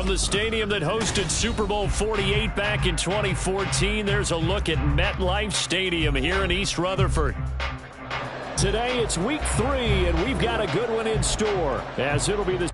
From the stadium that hosted Super Bowl 48 back in 2014, there's a look at MetLife Stadium here in East Rutherford. Today it's week 3, and we've got a good one in store, as it'll be the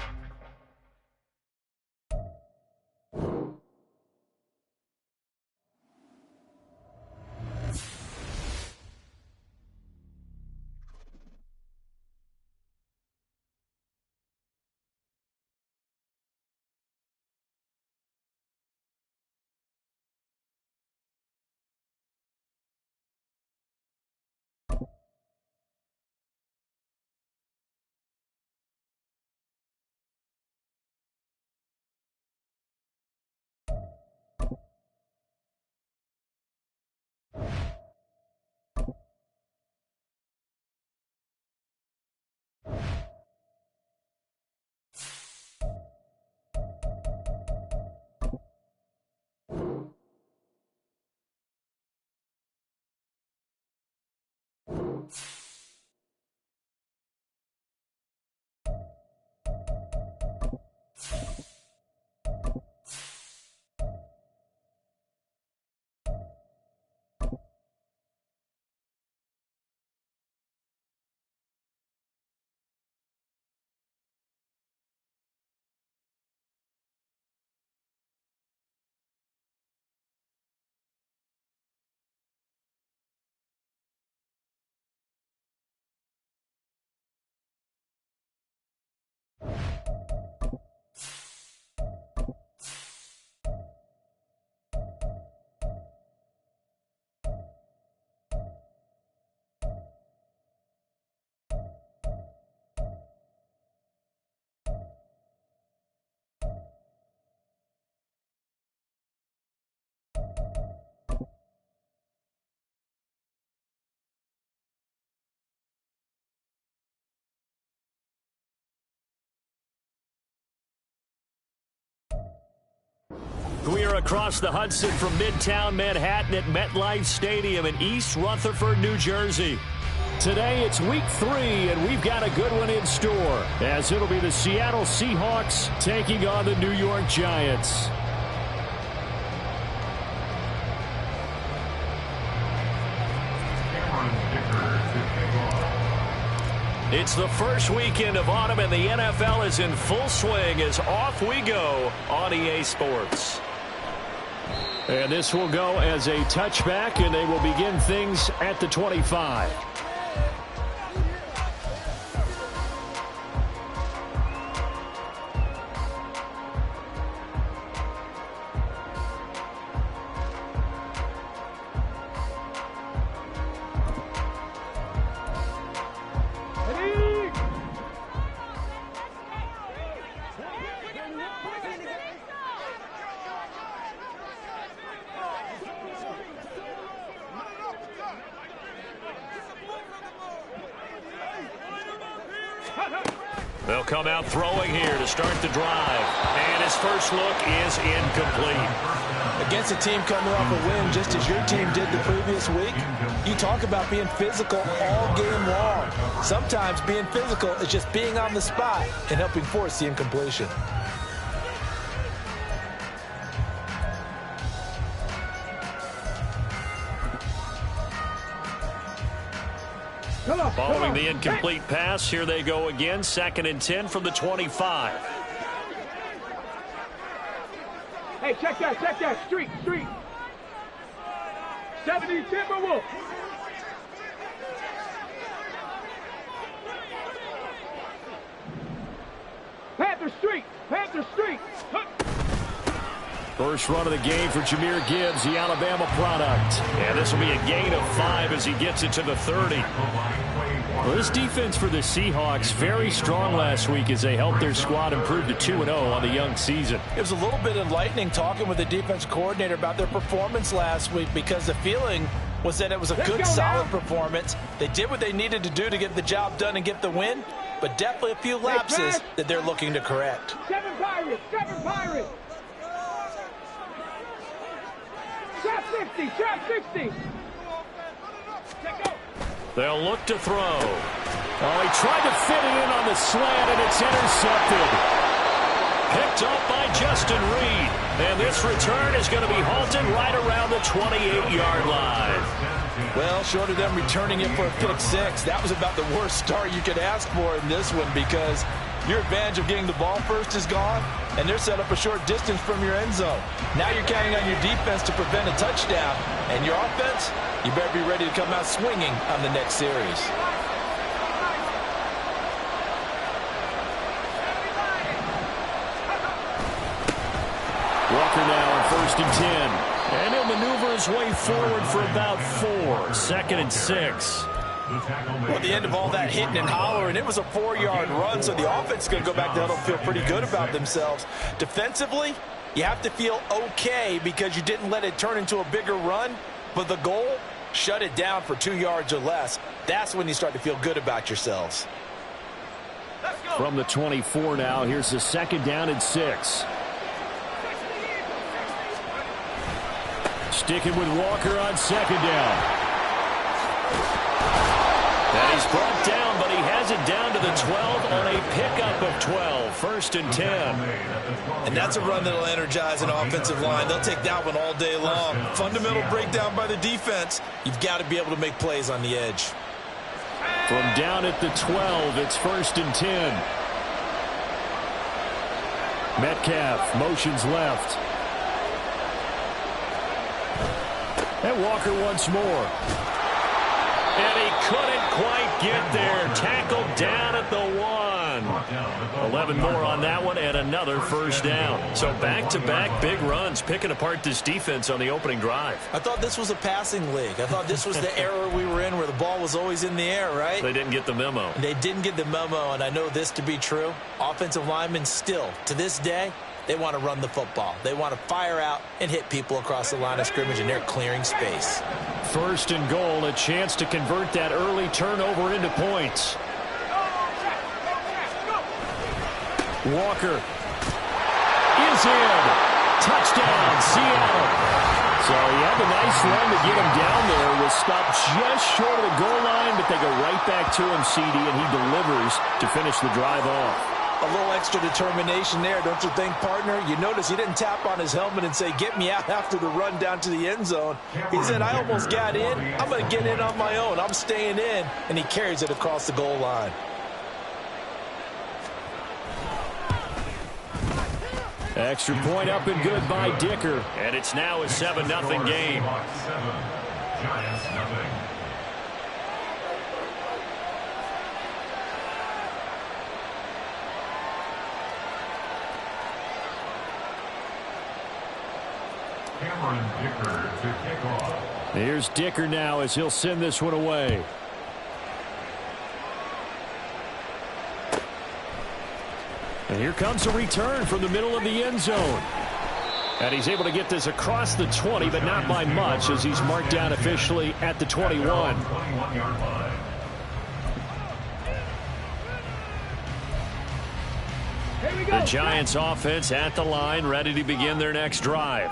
We are across the Hudson from Midtown Manhattan at MetLife Stadium in East Rutherford, New Jersey. Today it's week 3, and we've got a good one in store, as it'll be the Seattle Seahawks taking on the New York Giants. It's the first weekend of autumn, and the NFL is in full swing as off we go on EA Sports. And this will go as a touchback, and they will begin things at the 25. They'll come out throwing here to start the drive. And his first look is incomplete. Against a team coming off a win just as your team did the previous week, you talk about being physical all game long. Sometimes being physical is just being on the spot and helping force the incompletion. Following the incomplete pass, here they go again. 2nd and 10 from the 25. Hey, check that. Street. 70 Timberwolves. Panther Street. First run of the game for Jahmyr Gibbs, the Alabama product. And this will be a gain of 5 as he gets it to the 30. Well, this defense for the Seahawks, very strong last week as they helped their squad improve to 2-0 on the young season. It was a little bit enlightening talking with the defense coordinator about their performance last week, because the feeling was that it was a good, solid performance. They did what they needed to do to get the job done and get the win, but definitely a few lapses that they're looking to correct. 7 Pirates. Trap 60. They'll look to throw. Oh, he tried to fit it in on the slant, and it's intercepted. Picked up by Justin Reed. And this return is going to be halted right around the 28-yard line. Well, short of them returning it for a pick six, that was about the worst start you could ask for in this one, because your advantage of getting the ball first is gone, and they're set up a short distance from your end zone. Now you're counting on your defense to prevent a touchdown, and your offense, you better be ready to come out swinging on the next series. Walker now on 1st and 10. And he'll maneuver his way forward for about 4. 2nd and 6. Well, at the end of all that hitting and hollering, it was a 4-yard run, so the offense is going to go back to huddle and feel pretty good about themselves. Defensively, you have to feel okay because you didn't let it turn into a bigger run, but the goal, shut it down for 2 yards or less. That's when you start to feel good about yourselves. From the 24 now, here's the 2nd down and 6. Sticking with Walker on 2nd down. And he's brought down, but he has it down to the 12 on a pickup of 12. 1st and 10. And that's a run that'll energize an offensive line. They'll take that one all day long. Fundamental breakdown by the defense. You've got to be able to make plays on the edge. From down at the 12, it's 1st and 10. Metcalf motions left. And Walker once more. And he couldn't quite get there. Tackled down at the 1. 11 more on that one and another 1st down. So back-to-back big runs, picking apart this defense on the opening drive. I thought this was a passing league. I thought this was the era we were in where the ball was always in the air, right? They didn't get the memo. They didn't get the memo, and I know this to be true. Offensive linemen still, to this day, they want to run the football. They want to fire out and hit people across the line of scrimmage, and they're clearing space. 1st and goal, a chance to convert that early turnover into points. Walker is in. Touchdown, Seattle. So he had the nice run to get him down there. Was stopped just short of the goal line, but they go right back to him, CD, and he delivers to finish the drive off. A little extra determination there, don't you think, partner? You notice he didn't tap on his helmet and say, get me out after the run down to the end zone. He said, I almost got in. I'm going to get in on my own. I'm staying in. And he carries it across the goal line. Extra point up and good by Dicker. And it's now a 7-0 game. Giants nothing. Dicker to kick off. Here's Dicker now as he'll send this one away. And here comes a return from the middle of the end zone. And he's able to get this across the 20, but not by much, as he's marked down officially at the 21. The Giants offense at the line, ready to begin their next drive.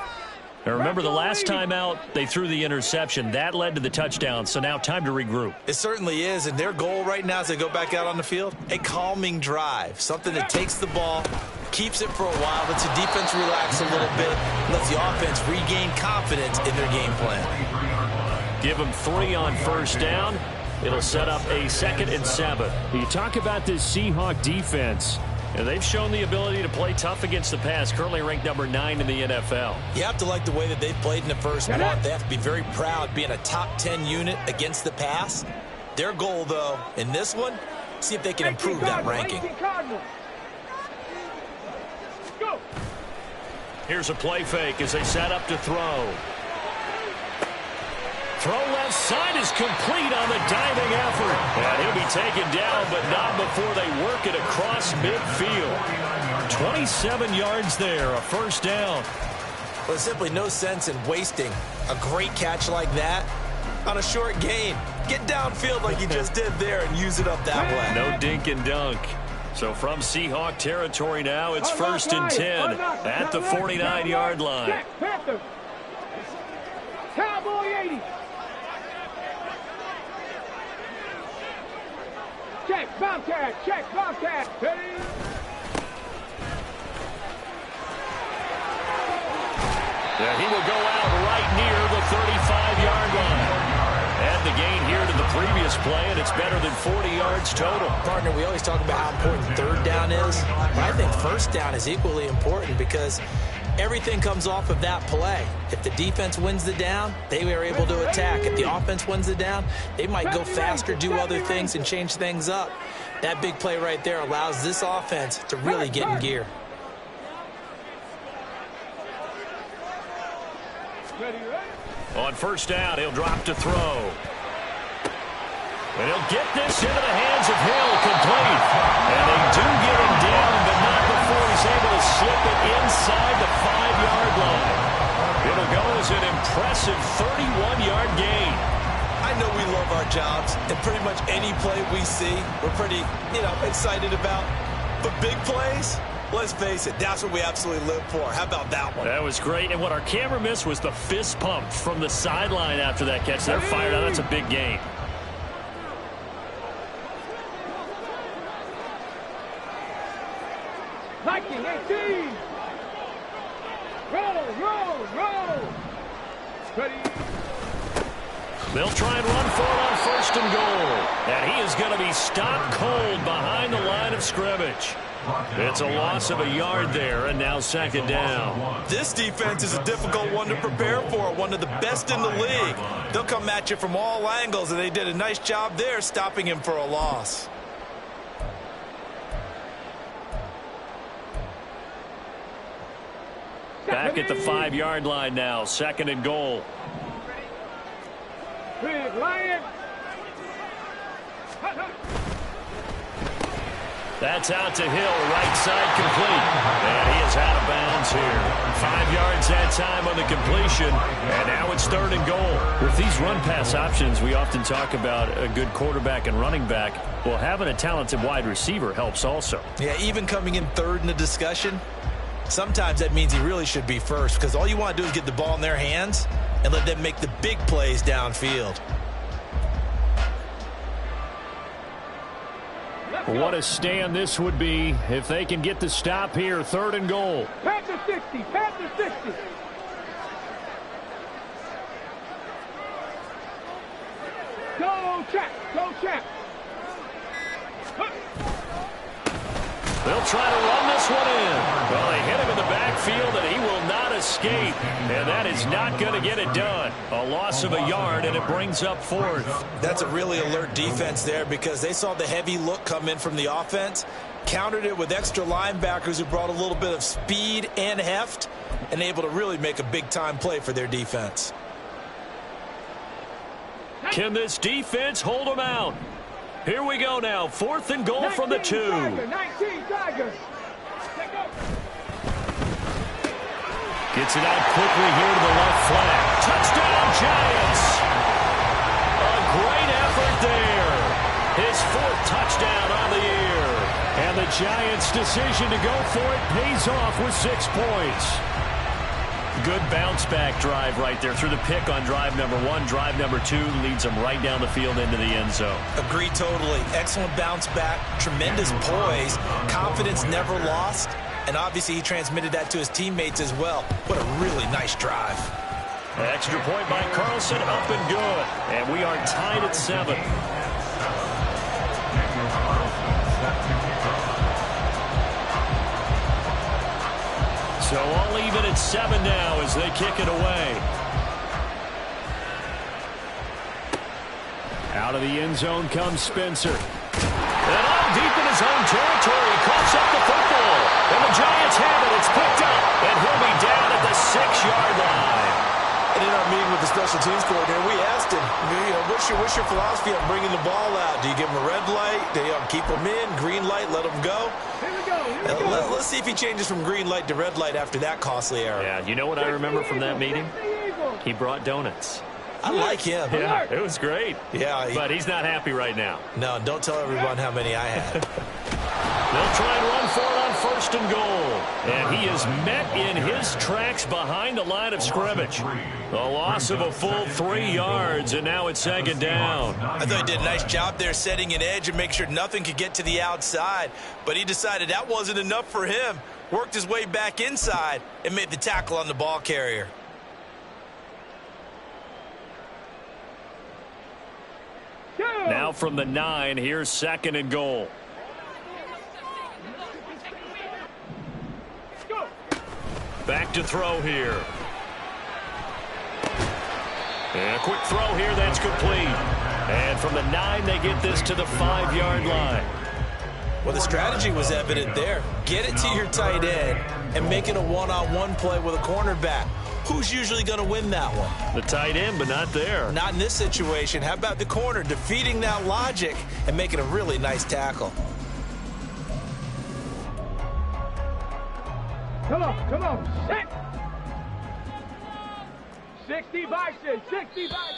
Now remember, the last time out, they threw the interception. That led to the touchdown, so now time to regroup. It certainly is, and their goal right now as they go back out on the field, a calming drive, something that takes the ball, keeps it for a while, lets the defense relax a little bit, lets the offense regain confidence in their game plan. Give them 3 on 1st down. It'll set up a 2nd and 7. You talk about this Seahawk defense. And they've shown the ability to play tough against the pass, currently ranked number 9 in the NFL. You have to like the way that they've played in the first month. They have to be very proud being a top 10 unit against the pass. Their goal, though, in this one, see if they can improve that ranking. Here's a play fake as they set up to throw. Throw left side is complete on the diving effort. And he'll be taken down, but not before they work it across midfield. 27 yards there, a 1st down. Well, there's simply no sense in wasting a great catch like that on a short gain. Get downfield like you just did there and use it up that way. No dink and dunk. So from Seahawk territory now, it's 1st and 10 at the 49-yard line. Cowboy 80. Check, Bobcat, check, Bobcat. Yeah, he will go out right near the 35-yard line. Add the gain here to the previous play, and it's better than 40 yards total. Partner, we always talk about how important third down is, but I think first down is equally important because everything comes off of that play. If the defense wins the down, they are able to attack. If the offense wins the down, they might go faster, do other things, and change things up. That big play right there allows this offense to really get in gear. On first down, he'll drop to throw. And he'll get this into the hands of Hill, complete. And they do get him down, but not before he's able to slip it inside the 5-yard line. It'll go as an impressive 31-yard gain. I know we love our jobs, and pretty much any play we see, we're pretty, excited about. But big plays, let's face it, that's what we absolutely live for. How about that one? That was great, and what our camera missed was the fist pump from the sideline after that catch. They're fired out. That's a big gain. Viking 18. Roll. Ready. They'll try and run for it on first and goal. And he is going to be stopped cold behind the line of scrimmage. It's a loss of a yard there, and now second down. This defense is a difficult one to prepare for, one of the best in the league. They'll come at you from all angles, and they did a nice job there stopping him for a loss. Back at the 5-yard line now, second and goal. Big Lion. That's out to Hill, right side complete. And he is out of bounds here. 5 yards that time on the completion, and now it's third and goal. With these run-pass options, we often talk about a good quarterback and running back. Well, having a talented wide receiver helps also. Yeah, even coming in third in the discussion, sometimes that means he really should be first because all you want to do is get the ball in their hands and let them make the big plays downfield. What a stand this would be if they can get the stop here. Third and goal. Panther 60. Panther 60. Go check. Go check. They'll try to run this one in. Well, they hit him in the backfield, and he will not escape. And that is not going to get it done. A loss of a yard, and it brings up fourth. That's a really alert defense there because they saw the heavy look come in from the offense, countered it with extra linebackers who brought a little bit of speed and heft, and able to really make a big-time play for their defense. Can this defense hold them out? Here we go now. Fourth and goal from the 2. 19 Tigers. Gets it out quickly here to the left flank. Touchdown, Giants. A great effort there. His 4th touchdown on the year. And the Giants' decision to go for it pays off with 6 points. Good bounce-back drive right there through the pick on drive number 1. Drive number 2 leads them right down the field into the end zone. Agree totally. Excellent bounce back, tremendous poise, confidence never lost, and obviously he transmitted that to his teammates as well. What a really nice drive. Extra point by Carlson, up and good. And we are tied at 7. So all even at 7 now as they kick it away. Out of the end zone comes Spencer. And all deep in his own territory, he coughs up the football. And the Giants have it. It's picked up. And he'll be down at the 6-yard line. And in our meeting with the special teams coordinator, we asked him, what's your philosophy on bringing the ball out? Do you give him a red light? Do you keep him in? Green light, let him go? Let's see if he changes from green light to red light after that costly error. Yeah, you know what I remember from that meeting? He brought donuts. I like him. Yeah, it was great. Yeah, but he's not happy right now. No, don't tell everyone how many I had. They'll try and run for it on first and goal. And he is met in his tracks behind the line of scrimmage. A loss of a full 3 yards, and now it's second down. I thought he did a nice job there setting an edge and make sure nothing could get to the outside. But he decided that wasn't enough for him. Worked his way back inside and made the tackle on the ball carrier. Now from the 9, here's 2nd and goal. Back to throw here. And a quick throw here, that's complete. And from the 9, they get this to the 5-yard line. Well, the strategy was evident there. Get it to your tight end and make it a one-on-one play with a cornerback. Who's usually going to win that one? The tight end, but not there. Not in this situation. How about the corner defeating that logic and making a really nice tackle? Come on, set. 60 bison, 60 bison.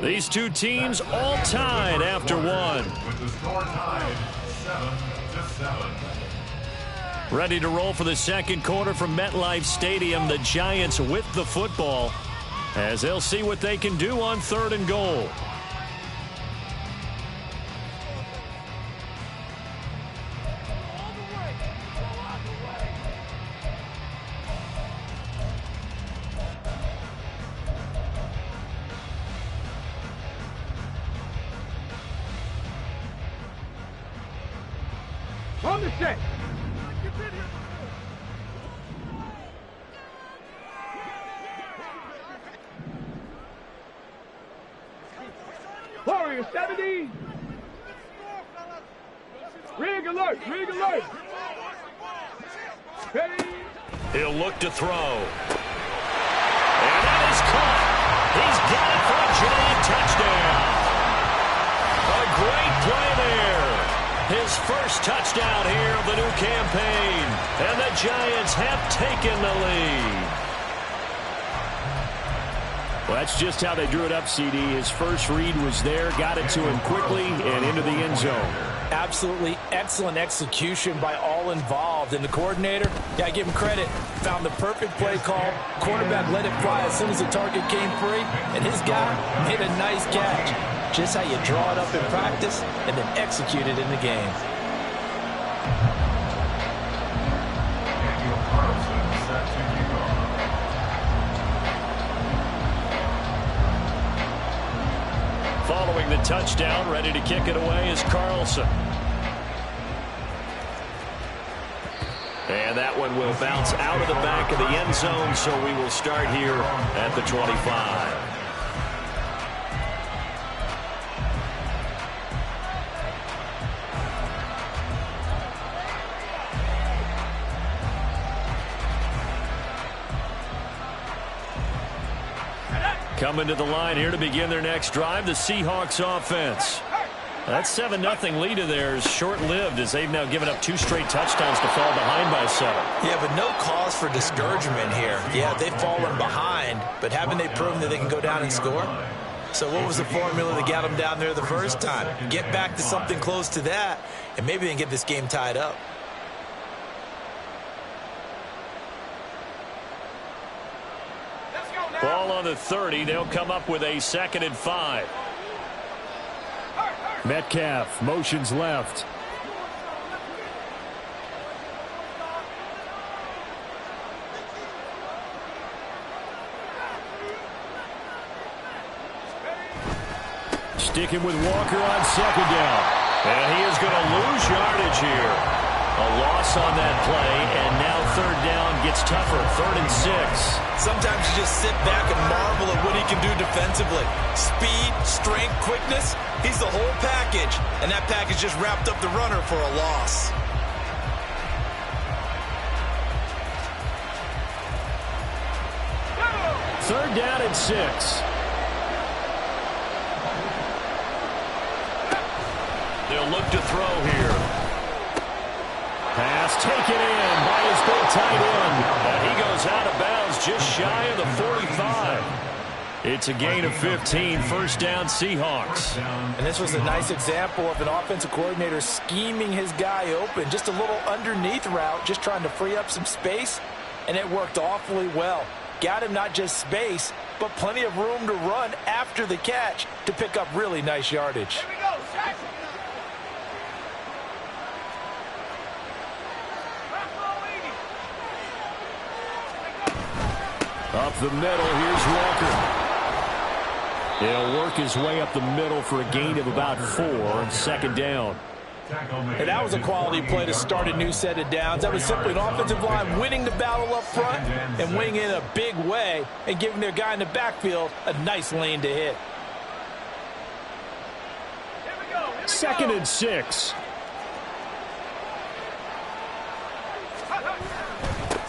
These two teams all tied after one. With the score tied 7-7. Ready to roll for the second quarter from MetLife Stadium. The Giants with the football as they'll see what they can do on 3rd and goal. On the set. Warrior 70. Rig alert, rig alert. Ready. He'll look to throw. And that is caught. He's got it for a giant touchdown. A great play there. His first touchdown here of the new campaign. And the Giants have taken the lead. Well, that's just how they drew it up, CD. His first read was there, got it to him quickly, and into the end zone. Absolutely excellent execution by all involved. And the coordinator, yeah, I give him credit, found the perfect play call. Quarterback let it fly as soon as the target came free, and his guy made a nice catch. Just how you draw it up in practice and then execute it in the game. Following the touchdown, ready to kick it away is Carlson. And that one will bounce out of the back of the end zone, so we will start here at the 25. Coming to the line here to begin their next drive, the Seahawks offense. That 7-0 lead of theirs short-lived as they've now given up 2 straight touchdowns to fall behind by 7. Yeah, but no cause for discouragement here. Yeah, they've fallen behind, but haven't they proven that they can go down and score? So what was the formula that got them down there the first time? Get back to something close to that, and maybe they can get this game tied up. Ball on the 30. They'll come up with a 2nd and 5. Metcalf motions left. Sticking with Walker on 2nd down. And he is going to lose yardage here. A loss on that play, and now 3rd down gets tougher. 3rd and 6. Sometimes you just sit back and marvel at what he can do defensively. Speed, strength, quickness, he's the whole package. And that package just wrapped up the runner for a loss. Third down and 6. They'll look to throw here. Pass taken in by his big tight end. And he goes out of bounds just shy of the 45. It's a gain of 15, 1st down Seahawks. And this was a nice example of an offensive coordinator scheming his guy open. Just a little underneath route, just trying to free up some space. And it worked awfully well. Got him not just space, but plenty of room to run after the catch to pick up really nice yardage. Here we go, set. Up the middle, here's Walker. He'll work his way up the middle for a gain of about 4 on 2nd down. And that was a quality play to start a new set of downs. That was simply an offensive line winning the battle up front and winning in a big way and giving their guy in the backfield a nice lane to hit. 2nd and 6.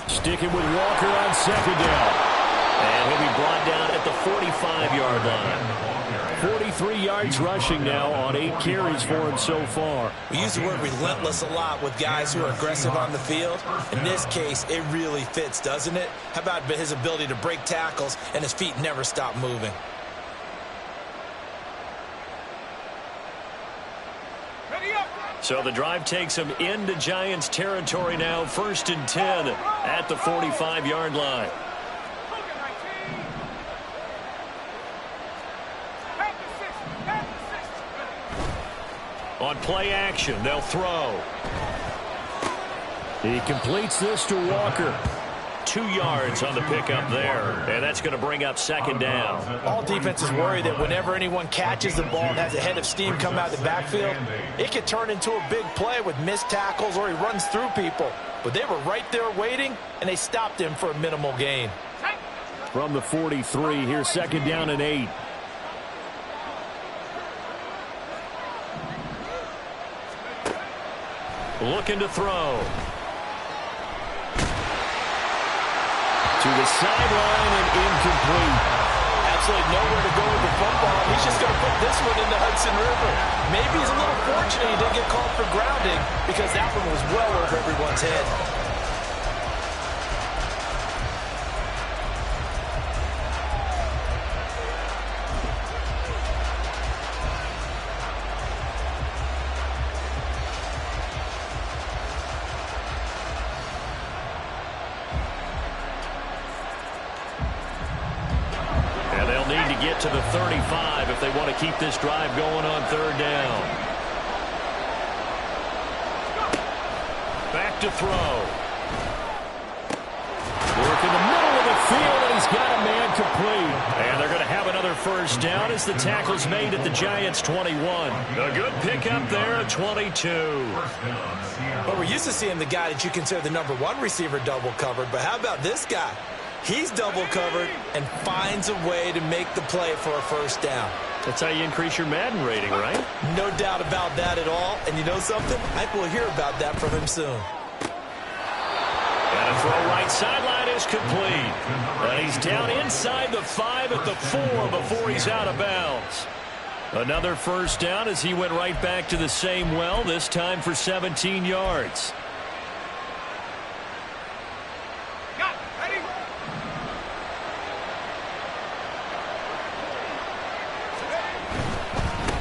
Sticking with Walker on 2nd down. And he'll be brought down at the 45-yard line. 43 yards rushing now on 8 carries for him so far. We use the word relentless a lot with guys who are aggressive on the field. In this case, it really fits, doesn't it? How about his ability to break tackles and his feet never stop moving? So the drive takes him into Giants territory now. 1st and 10 at the 45-yard line. On play action, they'll throw. He completes this to Walker. 2 yards on the pickup there, and that's going to bring up 2nd down. All defenses worry that whenever anyone catches the ball and has a head of steam come out of the backfield, it could turn into a big play with missed tackles or he runs through people. But they were right there waiting, and they stopped him for a minimal gain. From the 43, here's 2nd down and 8. Looking to throw. To the sideline and incomplete. Absolutely nowhere to go with the football. He's just going to put this one in the Hudson River. Maybe he's a little fortunate he didn't get called for grounding because that one was well over everyone's head. To the 35 if they want to keep this drive going on 3rd down. Back to throw. Work in the middle of the field, and he's got a man complete. And they're going to have another 1st down as the tackle's made at the Giants' 21. A good pickup there, 22. But we're used to seeing the guy that you consider the #1 receiver double covered, but how about this guy? He's double covered and finds a way to make the play for a 1st down. That's how you increase your Madden rating, right? No doubt about that at all. And you know something? I think we'll hear about that from him soon. And a throw right sideline is complete. And he's down inside the 5 at the 4 before he's out of bounds. Another 1st down as he went right back to the same well, this time for 17 yards.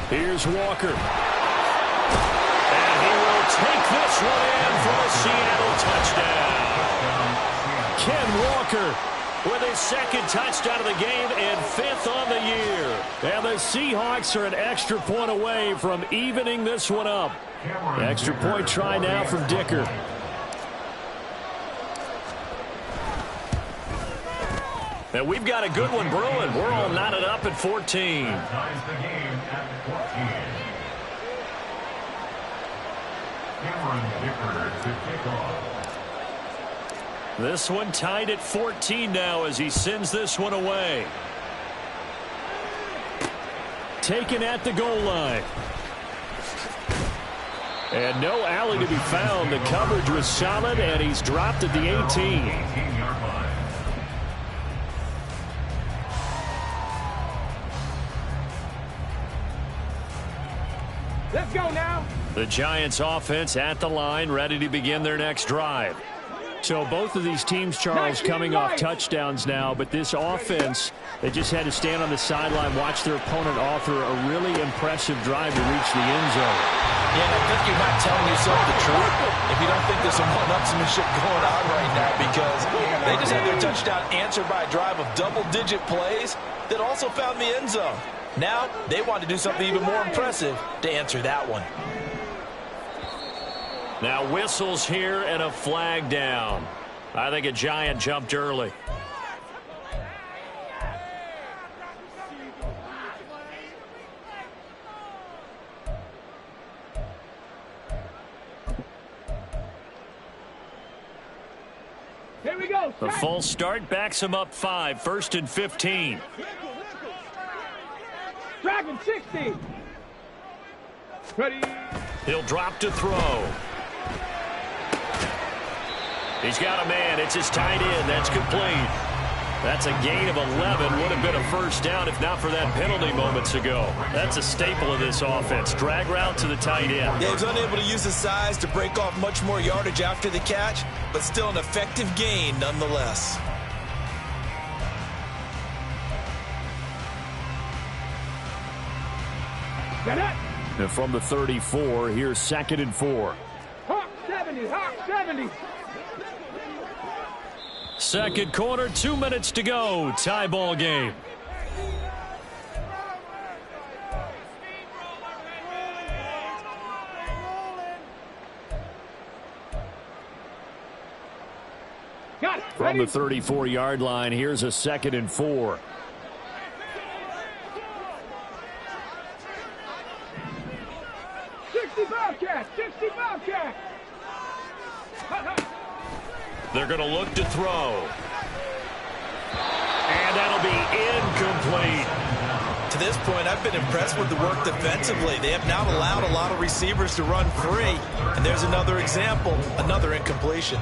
Here's Walker. And he will take this one in for a Seattle touchdown. Ken Walker with his 2nd touchdown of the game and 5th on the year. And the Seahawks are an extra point away from evening this one up. The extra point try now from Dicker. And we've got a good one brewing. We're all knotted up at 14. This one tied at 14 now as he sends this one away. Taken at the goal line. And no alley to be found. The coverage was solid, and he's dropped at the 18. Let's go now. The Giants offense at the line, ready to begin their next drive. So both of these teams, Charles, coming off touchdowns now, but this offense, they just had to stand on the sideline, watch their opponent author a really impressive drive to reach the end zone. Yeah, and I think you're not telling yourself the truth if you don't think there's some one-upsmanship going on right now, because they just had their touchdown answered by a drive of double-digit plays that also found the end zone. Now they want to do something even more impressive to answer that one. Now whistles here and a flag down. I think a Giant jumped early. Here we go. The full start backs him up 5, 1st and 15. Dragon 60. Ready. He'll drop to throw. He's got a man. It's his tight end. That's complete. That's a gain of 11. Would have been a first down if not for that penalty moments ago. That's a staple of this offense. Drag route to the tight end. Yeah, he was unable to use his size to break off much more yardage after the catch, but still an effective gain nonetheless. Get it. And from the 34, here's 2nd and 4. Hawk 70. Hawk 70. Second quarter, 2 minutes to go. Tie ball game. Got it. From the 34-yard line, here's a 2nd and 4. They're going to look to throw. And that'll be incomplete. To this point, I've been impressed with the work defensively. They have not allowed a lot of receivers to run free. And there's another example, another incompletion.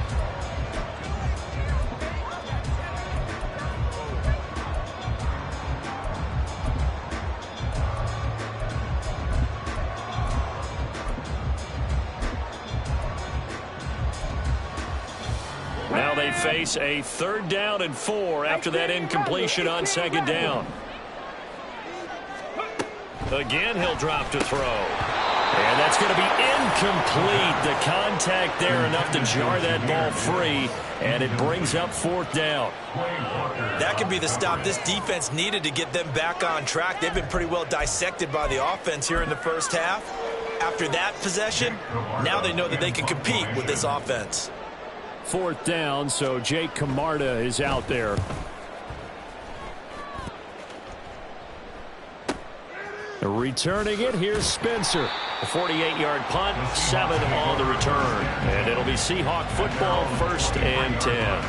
Now they face a 3rd down and 4 after that incompletion on 2nd down. Again, he'll drop to throw. And that's going to be incomplete. The contact there enough to jar that ball free, and it brings up 4th down. That could be the stop this defense needed to get them back on track. They've been pretty well dissected by the offense here in the first half. After that possession, now they know that they can compete with this offense. 4th down, so Jake Camarda is out there. Returning it, here's Spencer. A 48-yard punt, 7 on the return. And it'll be Seahawk football, 1st and 10.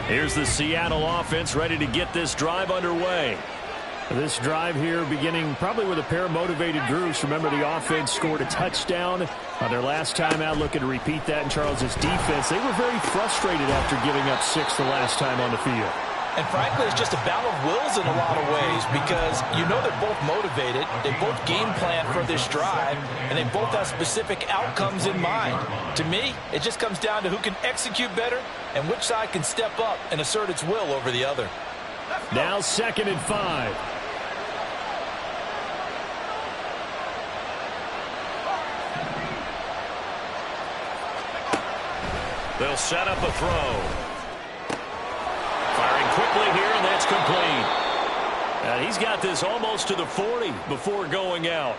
Here's the Seattle offense ready to get this drive underway. This drive here beginning probably with a pair of motivated groups. Remember, the offense scored a touchdown on their last time out. Looking to repeat that in Charles's defense. They were very frustrated after giving up 6 the last time on the field. And frankly, it's just a battle of wills in a lot of ways because you know they're both motivated. They both game plan for this drive, and they both have specific outcomes in mind. To me, it just comes down to who can execute better and which side can step up and assert its will over the other. Now 2nd and 5. They'll set up a throw. Firing quickly here, and that's complete. And he's got this almost to the 40 before going out.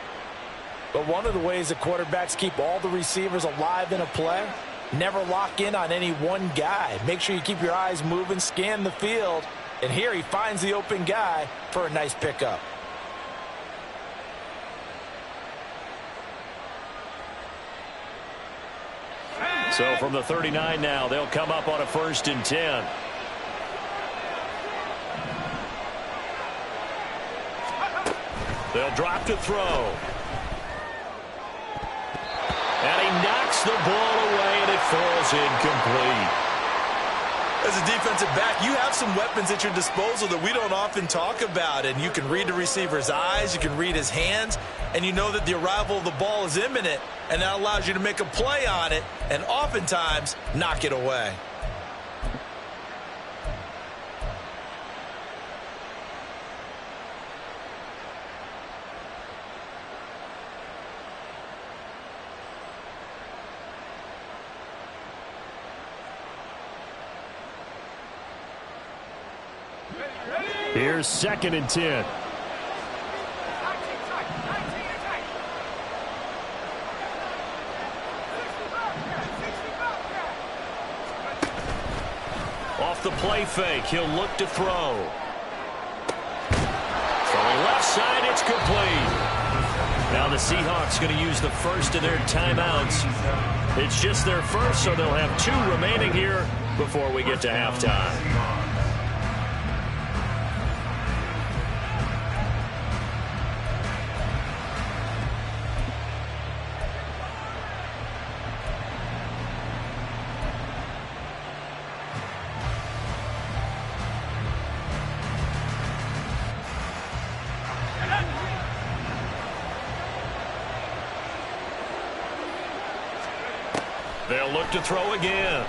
But one of the ways that quarterbacks keep all the receivers alive in a play, never lock in on any one guy. Make sure you keep your eyes moving, scan the field. And here he finds the open guy for a nice pickup. So from the 39 now, they'll come up on a 1st and 10. They'll drop to throw. And he knocks the ball away, and it falls incomplete. As a defensive back, you have some weapons at your disposal that we don't often talk about. And you can read the receiver's eyes, you can read his hands, and you know that the arrival of the ball is imminent, and that allows you to make a play on it and oftentimes knock it away. Here's 2nd and 10. Off the play fake, he'll look to throw. Throwing left side, it's complete. Now the Seahawks going to use the first of their timeouts. It's just their first, so they'll have 2 remaining here before we get to halftime. They'll look to throw again.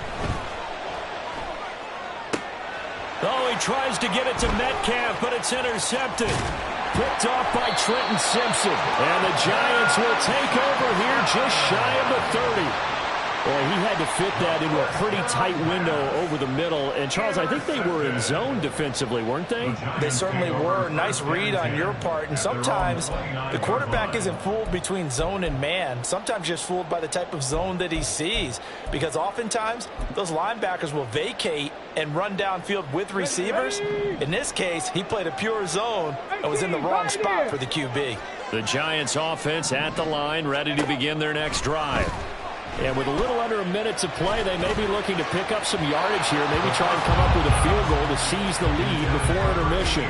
Oh, he tries to get it to Metcalf, but it's intercepted. Picked off by Trenton Simpson. And the Giants will take over here just shy of the 30. Well, he had to fit that into a pretty tight window over the middle. And, Charles, I think they were in zone defensively, weren't they? They certainly were. Nice read on your part. And sometimes the quarterback isn't fooled between zone and man. Sometimes just fooled by the type of zone that he sees. Because oftentimes those linebackers will vacate and run downfield with receivers. In this case, he played a pure zone and was in the wrong spot for the QB. The Giants offense at the line, ready to begin their next drive. And with a little under a minute to play, they may be looking to pick up some yardage here, maybe try and come up with a field goal to seize the lead before intermission.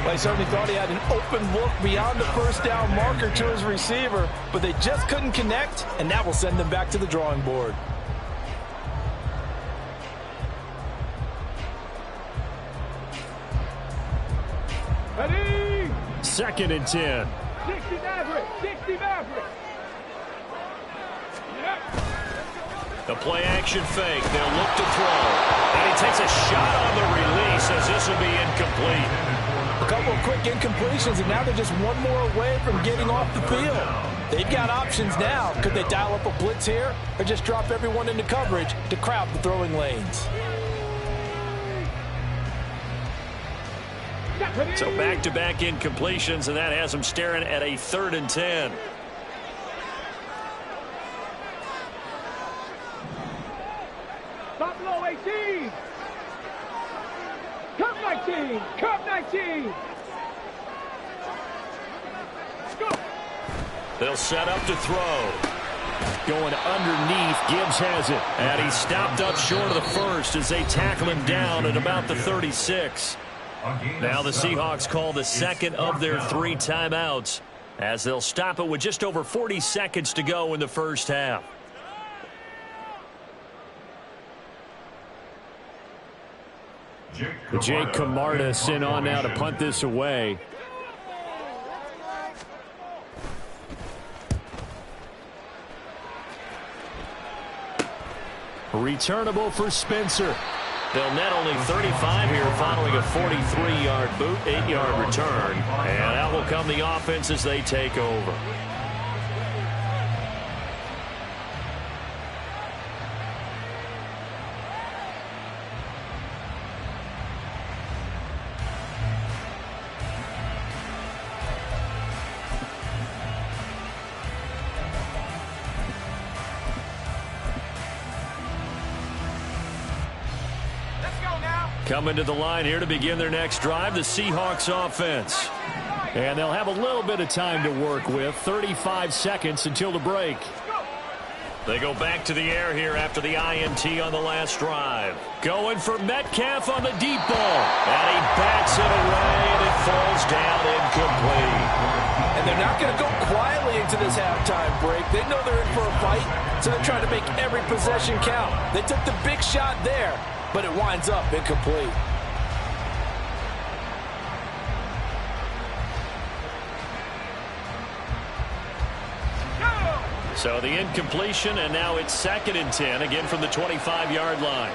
Well, he certainly thought he had an open look beyond the first down marker to his receiver, but they just couldn't connect, and that will send them back to the drawing board. Ready? 2nd and 10. 60 Maverick. 60 Maverick. The play-action fake. They'll look to throw. And he takes a shot on the release as this will be incomplete. A couple of quick incompletions, and now they're just one more away from getting off the field. They've got options now. Could they dial up a blitz here or just drop everyone into coverage to crowd the throwing lanes? So back-to-back incompletions, and that has them staring at a 3rd and 10. Stop below 18. Cup 19. Cup 19. Go. They'll set up to throw. Going underneath, Gibbs has it. And he stopped up short of the first as they tackle him down at about the 36. Now the Seahawks call the second of their 3 timeouts as they'll stop it with just over 40 seconds to go in the first half. Jake Camarda in on now to punt this away. Returnable for Spencer. They'll net only 35 here following a 43-yard boot, 8-yard return. And out will come the offense as they take over. Coming to the line here to begin their next drive, the Seahawks offense. And they'll have a little bit of time to work with, 35 seconds until the break. They go back to the air here after the INT on the last drive. Going for Metcalf on the deep ball. And he bats it away, and it falls down incomplete. And they're not going to go quietly into this halftime break. They know they're in for a fight, so they're trying to make every possession count. They took the big shot there, but it winds up incomplete. So the incompletion, and now it's 2nd and 10, again from the 25-yard line.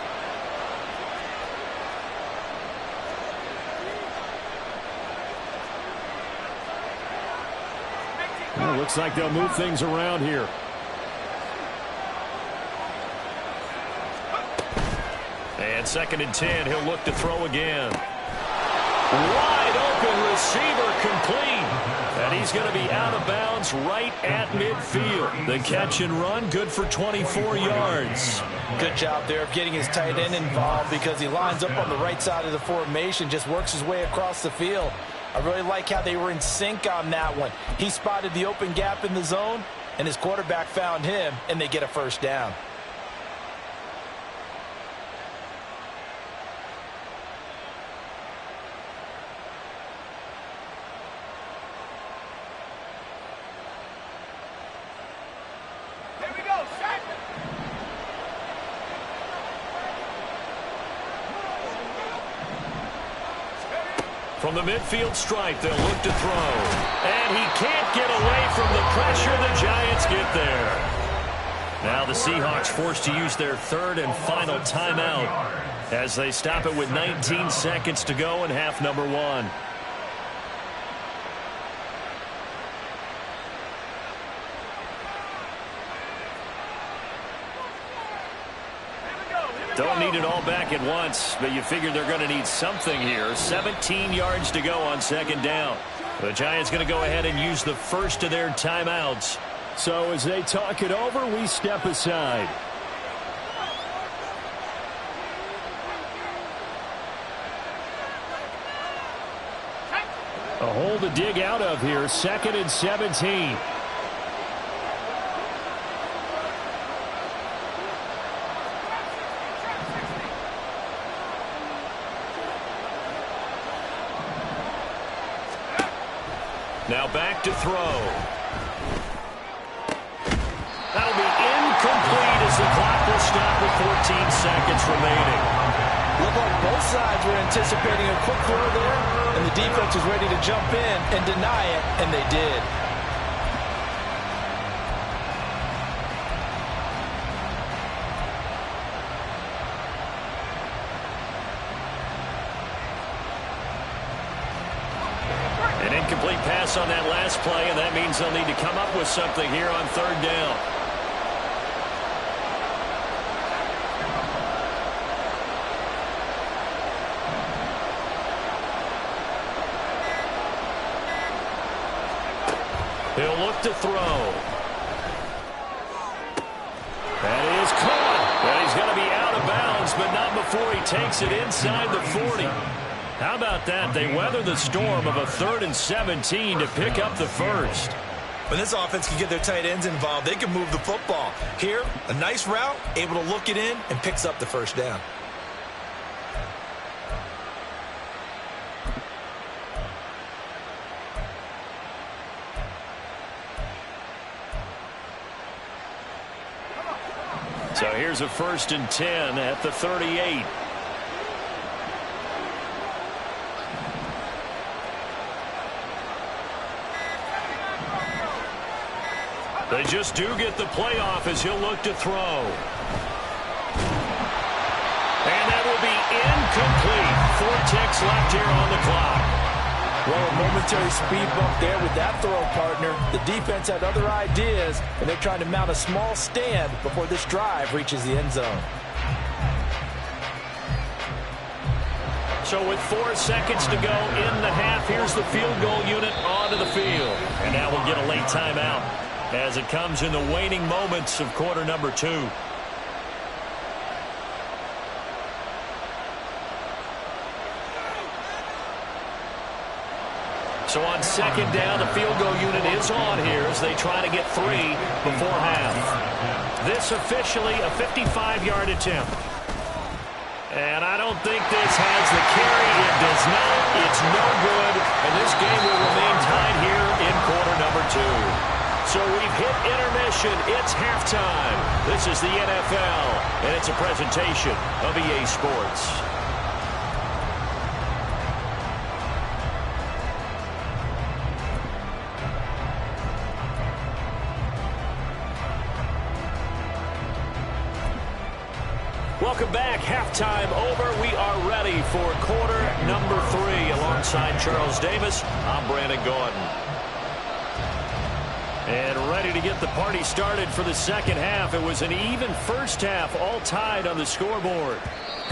Well, looks like they'll move things around here. And 2nd and 10, he'll look to throw again. Wide open receiver complete. And And he's going to be out of bounds right at midfield. The catch and run, good for 24 yards. Good job there of getting his tight end involved because he lines up on the right side of the formation, just works his way across the field. I really like how they were in sync on that one. He spotted the open gap in the zone, and his quarterback found him, and they get a first down. From the midfield stripe, they'll look to throw. And he can't get away from the pressure. The Giants get there. Now the Seahawks forced to use their third and final timeout as they stop it with 19 seconds to go in half number one. Don't need it all back at once, but you figure they're going to need something here. 17 yards to go on second down. The Giants going to go ahead and use the first of their timeouts. So as they talk it over, we step aside. A hole to dig out of here, 2nd and 17. Now back to throw. That'll be incomplete as the clock will stop with 14 seconds remaining. Looked like both sides were anticipating a quick throw there, and the defense was ready to jump in and deny it, and they did. An incomplete pass on that last play, and that means they'll need to come up with something here on third down. He'll look to throw. That is caught. And he's going to be out of bounds, but not before he takes it inside the 40. How about that? They weather the storm of a 3rd and 17 to pick up the first. When this offense can get their tight ends involved, they can move the football. Here, a nice route, able to look it in, and picks up the first down. So here's a 1st and 10 at the 38. They just do get the playoff as he'll look to throw. And that will be incomplete. 4 ticks left here on the clock. Well, a momentary speed bump there with that throw, partner. The defense had other ideas, and they're trying to mount a small stand before this drive reaches the end zone. So with 4 seconds to go in the half, here's the field goal unit onto the field. And now we'll get a late timeout as it comes in the waning moments of quarter number 2. So on second down, the field goal unit is on here as they try to get 3 before half. This officially a 55-yard attempt. And I don't think this has the carry. It does not. It's no good. And this game will remain tied here in quarter number 2. So we've hit intermission. It's halftime. This is the NFL, and it's a presentation of EA Sports. Welcome back. Halftime over. We are ready for quarter number 3. Alongside Charles Davis, I'm Brandon Gordon. And ready to get the party started for the second half. It was an even first half, all tied on the scoreboard.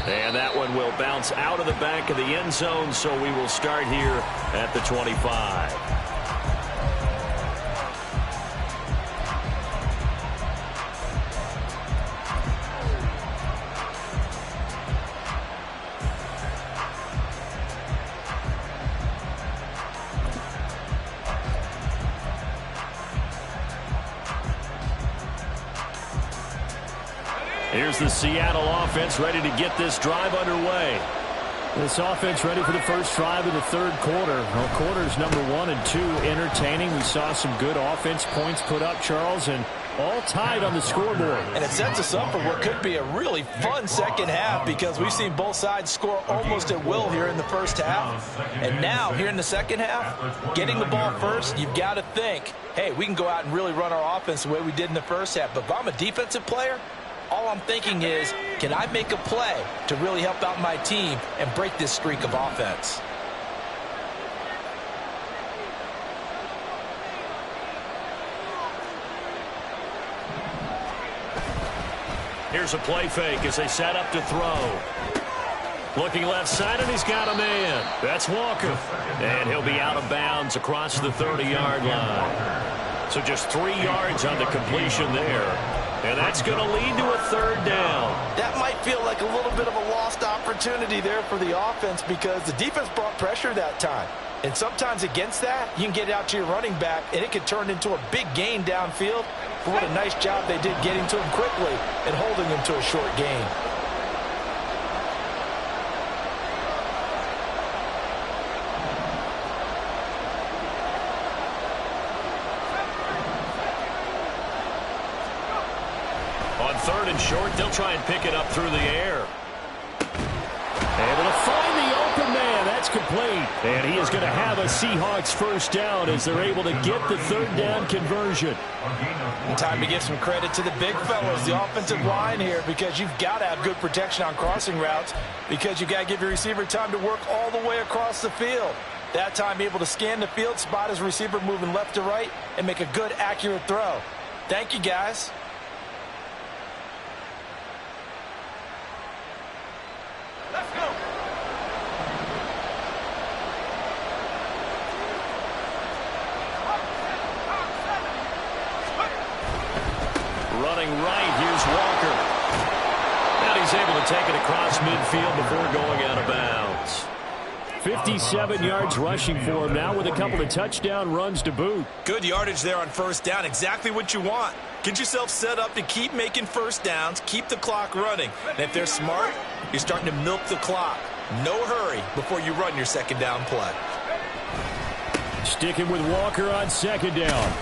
And that one will bounce out of the back of the end zone, so we will start here at the 25. Here's the Seattle offense ready to get this drive underway. This offense ready for the first drive of the third quarter. Well, quarters number 1 and 2 entertaining. We saw some good offense points put up, Charles, and all tied on the scoreboard. And it sets us up for what could be a really fun second half because we've seen both sides score almost at will here in the first half. And now, here in the second half, getting the ball first, you've got to think, hey, we can go out and really run our offense the way we did in the first half. But if I'm a defensive player, all I'm thinking is, can I make a play to really help out my team and break this streak of offense? Here's a play fake as they set up to throw. Looking left side, and he's got a man. That's Walker. And he'll be out of bounds across the 30-yard line. So just 3 yards on the completion there. And that's going to lead to a third down. That might feel like a little bit of a lost opportunity there for the offense because the defense brought pressure that time. And sometimes against that, you can get it out to your running back, and it can turn into a big gain downfield. But what a nice job they did getting to him quickly and holding him to a short gain. On third and short, they'll try and pick it up through the air. Able to find the open man. That's complete. And he is going to have a Seahawks first down as they're able to get the third down conversion. And time to give some credit to the big fellas, the offensive line here, because you've got to have good protection on crossing routes because you've got to give your receiver time to work all the way across the field. That time able to scan the field, spot his receiver moving left to right, and make a good, accurate throw. Thank you, guys. Running right, here's Walker. And he's able to take it across midfield before going out of bounds. 57 yards rushing for him now with a couple of touchdown runs to boot. Good yardage there on first down. Exactly what you want. Get yourself set up to keep making first downs, keep the clock running. And if they're smart, you're starting to milk the clock. No hurry before you run your second down play. Sticking with Walker on second down.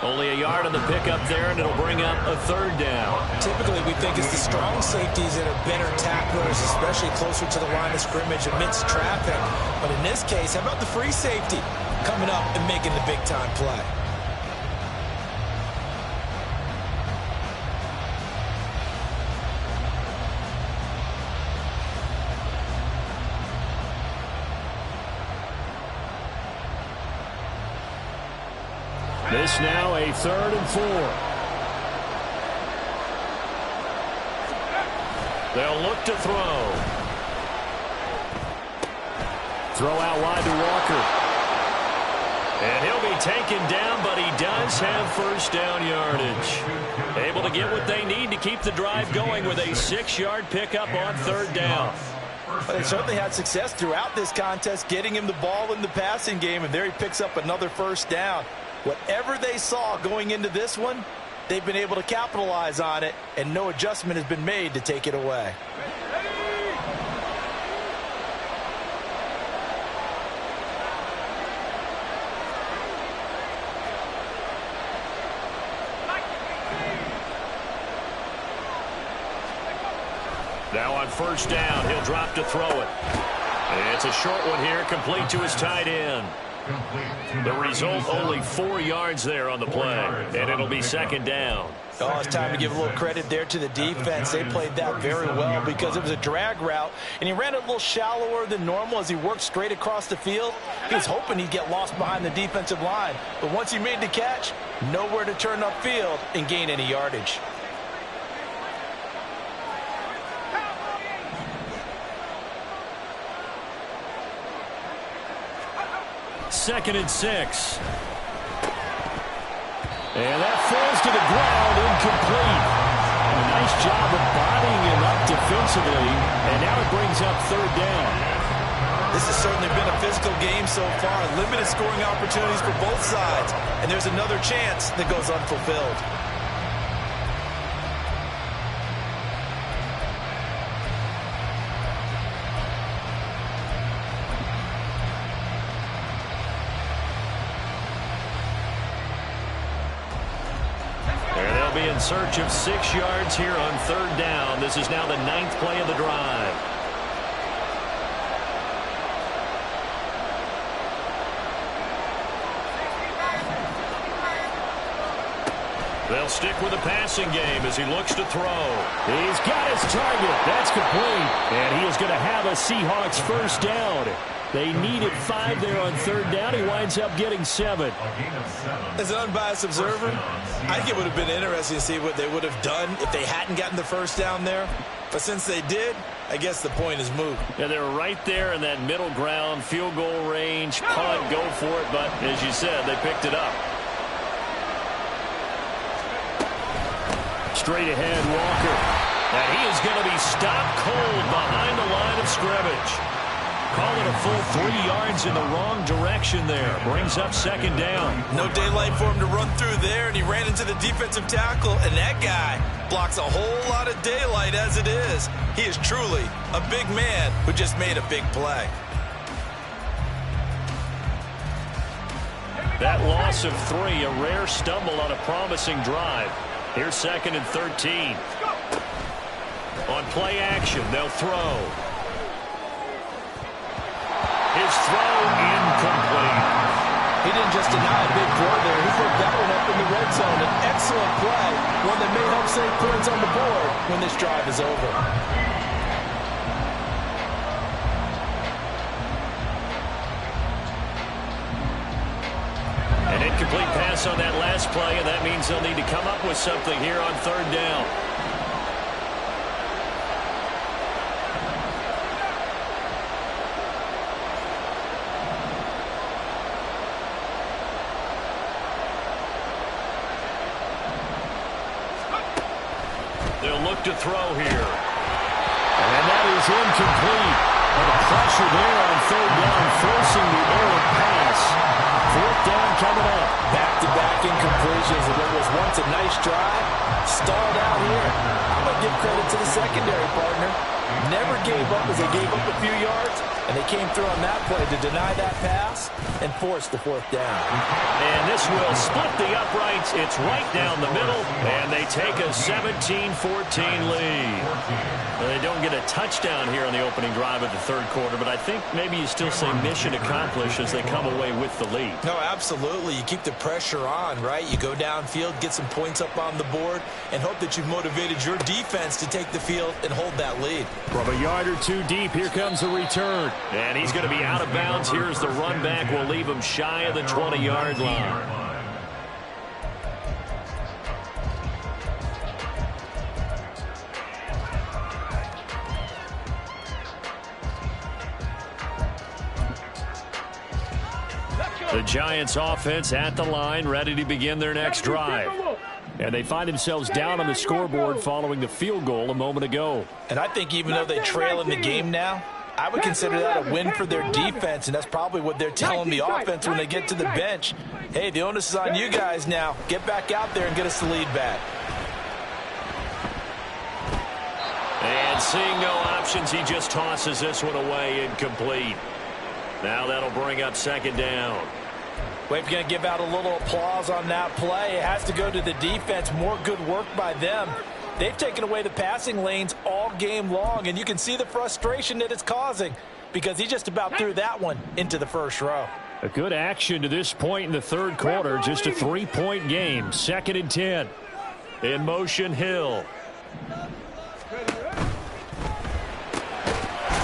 Only a yard on the pickup there, and it'll bring up a third down. Typically, we think it's the strong safeties that are better tacklers, especially closer to the line of scrimmage amidst traffic. But in this case, how about the free safety coming up and making the big-time play? This now a 3rd and 4. They'll look to throw. Throw out wide to Walker. And he'll be taken down, but he does have first down yardage. Able to get what they need to keep the drive going with a 6-yard pickup on third down. But they certainly had success throughout this contest, getting him the ball in the passing game, and there he picks up another first down. Whatever they saw going into this one, they've been able to capitalize on it, and no adjustment has been made to take it away. Now on first down, he'll drop to throw it. And it's a short one here, complete to his tight end. The result, only 4 yards there on the play, and it'll be second down. Oh, it's time to give a little credit there to the defense. They played that very well because it was a drag route, and he ran it a little shallower than normal as he worked straight across the field. He was hoping he'd get lost behind the defensive line, but once he made the catch, nowhere to turn upfield and gain any yardage. Second and 6. And that falls to the ground, incomplete. And a nice job of bodying him up defensively, and now it brings up third down. This has certainly been a physical game so far. Limited scoring opportunities for both sides, and there's another chance that goes unfulfilled. in search of 6 yards here on 3rd down. This is now the 9th play of the drive. They'll stick with the passing game as he looks to throw. He's got his target. That's complete. And he is going to have a Seahawks 1st down. They needed 5 there on 3rd down. He winds up getting 7. As an unbiased observer, I think it would have been interesting to see what they would have done if they hadn't gotten the 1st down there. But since they did, I guess the point is moot. Yeah, they were right there in that middle ground, field goal range, punt, go for it. But as you said, they picked it up. Straight ahead, Walker. And he is going to be stopped cold behind the line of scrimmage. Call it a full 3 yards in the wrong direction there. Brings up 2nd down. No daylight for him to run through there, and he ran into the defensive tackle, and that guy blocks a whole lot of daylight as it is. He is truly a big man who just made a big play. That loss of 3, a rare stumble on a promising drive. Here's 2nd and 13. On play action, they'll throw. His throw incomplete. He didn't just deny a big throw there. He put that one up in the red zone. An excellent play, one that may help save points on the board when this drive is over. An incomplete pass on that last play, and that means they'll need to come up with something here on 3rd down. They'll look to throw here. And that is incomplete. And the pressure there on 3rd down, forcing the errant pass. 4th down coming up. Back-to-back incompletions, and what was once a nice drive stalled out here. I'm going to give credit to the secondary partner. Never gave up as they gave up a few yards, and they came through on that play to deny that pass and force the 4th down. And this will split the uprights. It's right down the middle, and they take a 17-14 lead. Well, they don't get a touchdown here on the opening drive of the 3rd quarter, but I think maybe you still say mission accomplished as they come away with the lead. No, absolutely. You keep the pressure on, right? You go downfield, get some points up on the board, and hope that you've motivated your defense to take the field and hold that lead. From a yard or 2 deep, here comes a return. And he's going to be out of bounds. Here's the run back. Will leave him shy of the 20-yard line. The Giants offense at the line, ready to begin their next drive. And they find themselves down on the scoreboard following the field goal a moment ago. And I think even though they trail in the game now, I would consider that a win for their defense, and that's probably what they're telling the offense when they get to the bench. Hey, the onus is on you guys now. Get back out there and get us the lead back. And seeing no options, he just tosses this one away, incomplete. Now that'll bring up 2nd down. We're going to give out a little applause on that play. It has to go to the defense. More good work by them. They've taken away the passing lanes all game long, and you can see the frustration that it's causing because he just about threw that one into the 1st row. A good action to this point in the 3rd quarter. Just a 3-point game. 2nd and 10. In motion, Hill.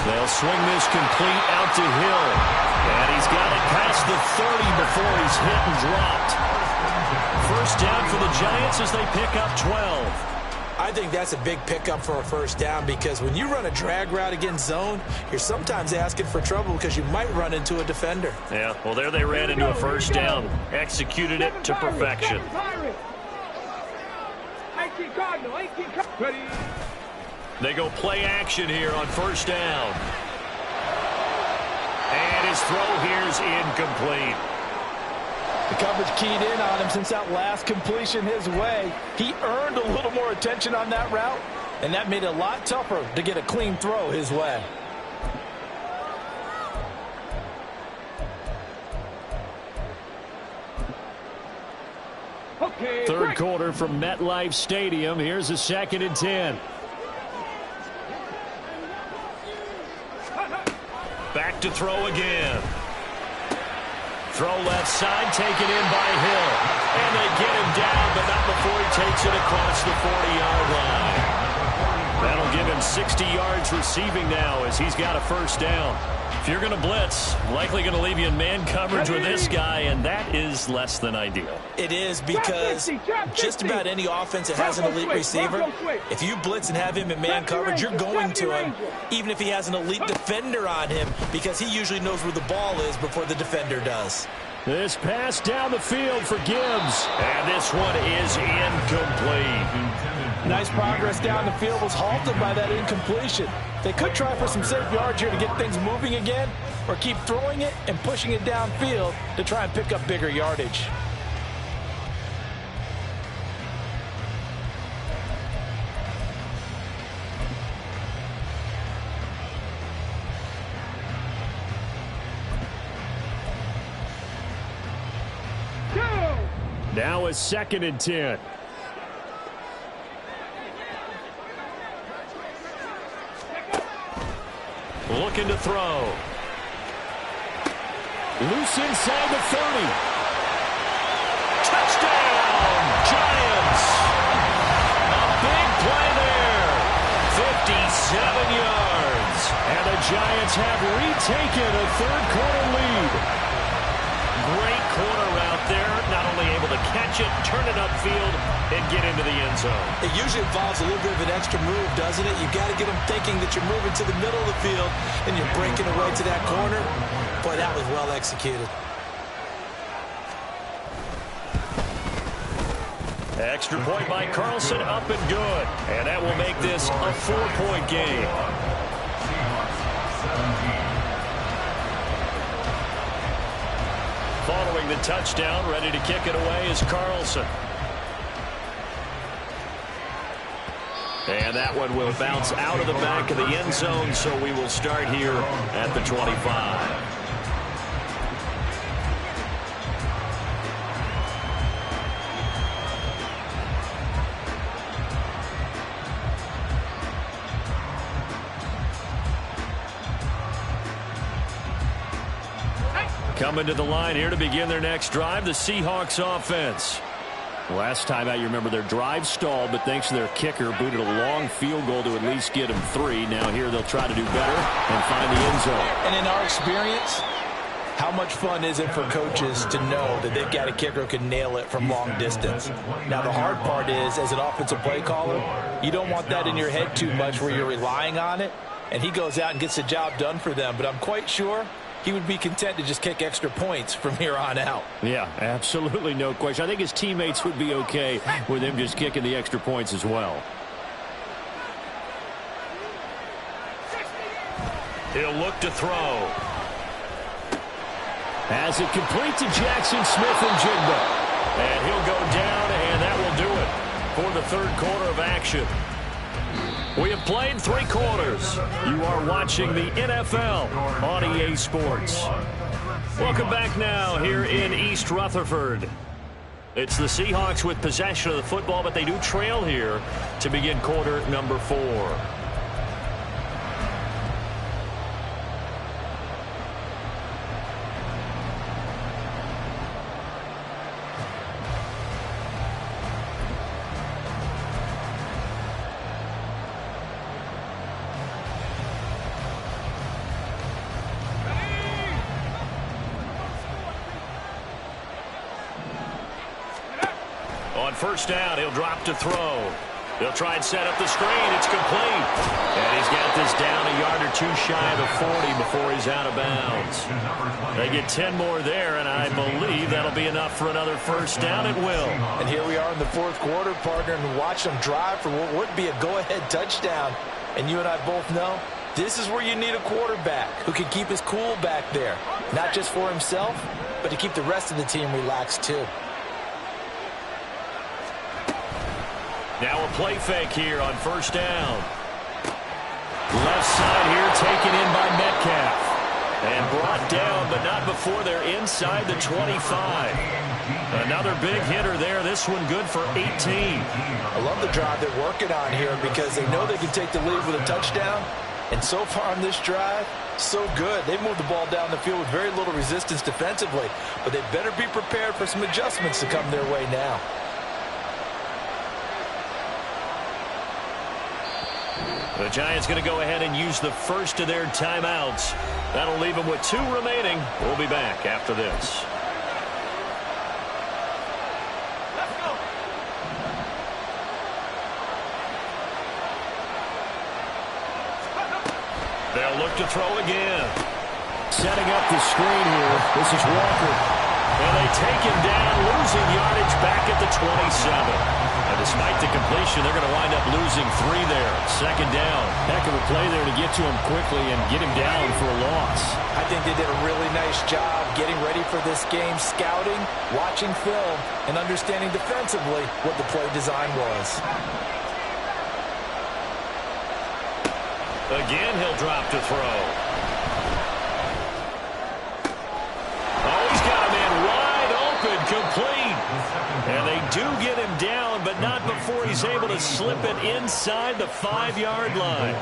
They'll swing this complete out to Hill. And he's got it past the 30 before he's hit and dropped. 1st down for the Giants as they pick up 12. I think that's a big pickup for a 1st down because when you run a drag route against zone, you're sometimes asking for trouble because you might run into a defender. Yeah, well, there they ran into a 1st down. Executed it to perfection. They go play action here on 1st down. And his throw here is incomplete. The coverage keyed in on him since that last completion his way. He earned a little more attention on that route, and that made it a lot tougher to get a clean throw his way. Third quarter from MetLife Stadium. Here's a 2nd and 10. Back to throw again. Throw left side, taken in by Hill. And they get him down, but not before he takes it across the 40-yard line. That'll give him 60 yards receiving now as he's got a first down. If you're going to blitz, likely going to leave you in man coverage with this guy, and that is less than ideal. It is, because just about any offense that has an elite receiver, if you blitz and have him in man coverage, you're going to him, even if he has an elite defender on him, because he usually knows where the ball is before the defender does. This pass down the field for Gibbs, and this one is incomplete. Nice progress down the field, was halted by that incompletion. They could try for some safe yards here to get things moving again, or keep throwing it and pushing it downfield to try and pick up bigger yardage. Now a 2nd and 10. Looking to throw. Loose inside the 30. Touchdown, Giants. A big play there. 57 yards. And the Giants have retaken a third-quarter lead. Great corner route there. Not only able to catch it, turn it upfield, and get into the end zone. It usually involves a little bit of an extra move, doesn't it? You've got to get them thinking that you're moving to the middle of the field and you're breaking away to that corner. Boy, that was well executed. Extra point by Carlson, up and good. And that will make this a 4-point game. Following the touchdown, ready to kick it away is Carlson. And that one will bounce out of the back of the end zone, so we will start here at the 25. Coming to the line here to begin their next drive, the Seahawks offense. Last time out, you remember their drive stalled, but thanks to their kicker, booted a long field goal to at least get them 3. Now here they'll try to do better and find the end zone. And in our experience, how much fun is it for coaches to know that they've got a kicker who can nail it from long distance? Now, the hard part is, as an offensive play caller, you don't want that in your head too much where you're relying on it, and he goes out and gets the job done for them. But I'm quite sure he would be content to just kick extra points from here on out. Yeah, absolutely, no question. I think his teammates would be okay with him just kicking the extra points as well. He'll look to throw. Has it complete to Jackson Smith-Njigba. And he'll go down, and that will do it for the third quarter of action. We have played 3 quarters. You are watching the NFL on EA Sports. Welcome back now here in East Rutherford. It's the Seahawks with possession of the football, but they do trail here to begin quarter number 4. On first down, he'll drop to throw. He'll try and set up the screen. It's complete. And he's got this down a yard or 2 shy of the 40 before he's out of bounds. They get 10 more there, and I believe that'll be enough for another first down. It will. And here we are in the fourth quarter, partner, and watch them drive for what would be a go-ahead touchdown. And you and I both know this is where you need a quarterback who can keep his cool back there. Not just for himself, but to keep the rest of the team relaxed too. Now a play fake here on first down. Left side here taken in by Metcalf. And brought down, but not before they're inside the 25. Another big hitter there. This one good for 18. I love the drive they're working on here because they know they can take the lead with a touchdown. And so far on this drive, so good. They moved the ball down the field with very little resistance defensively. But they better be prepared for some adjustments to come their way now. The Giants going to go ahead and use the first of their timeouts. That'll leave them with 2 remaining. We'll be back after this. They'll look to throw again. Setting up the screen here. This is Walker. And they take him down, losing yardage back at the 27. And despite the completion, they're going to wind up losing 3 there. Second down. Heck of a play there to get to him quickly and get him down for a loss. I think they did a really nice job getting ready for this game, scouting, watching film, and understanding defensively what the play design was. Again, he'll drop to throw. Oh, he's got a man wide open, complete. And they do get him down, but not before he's able to slip it inside the 5-yard line.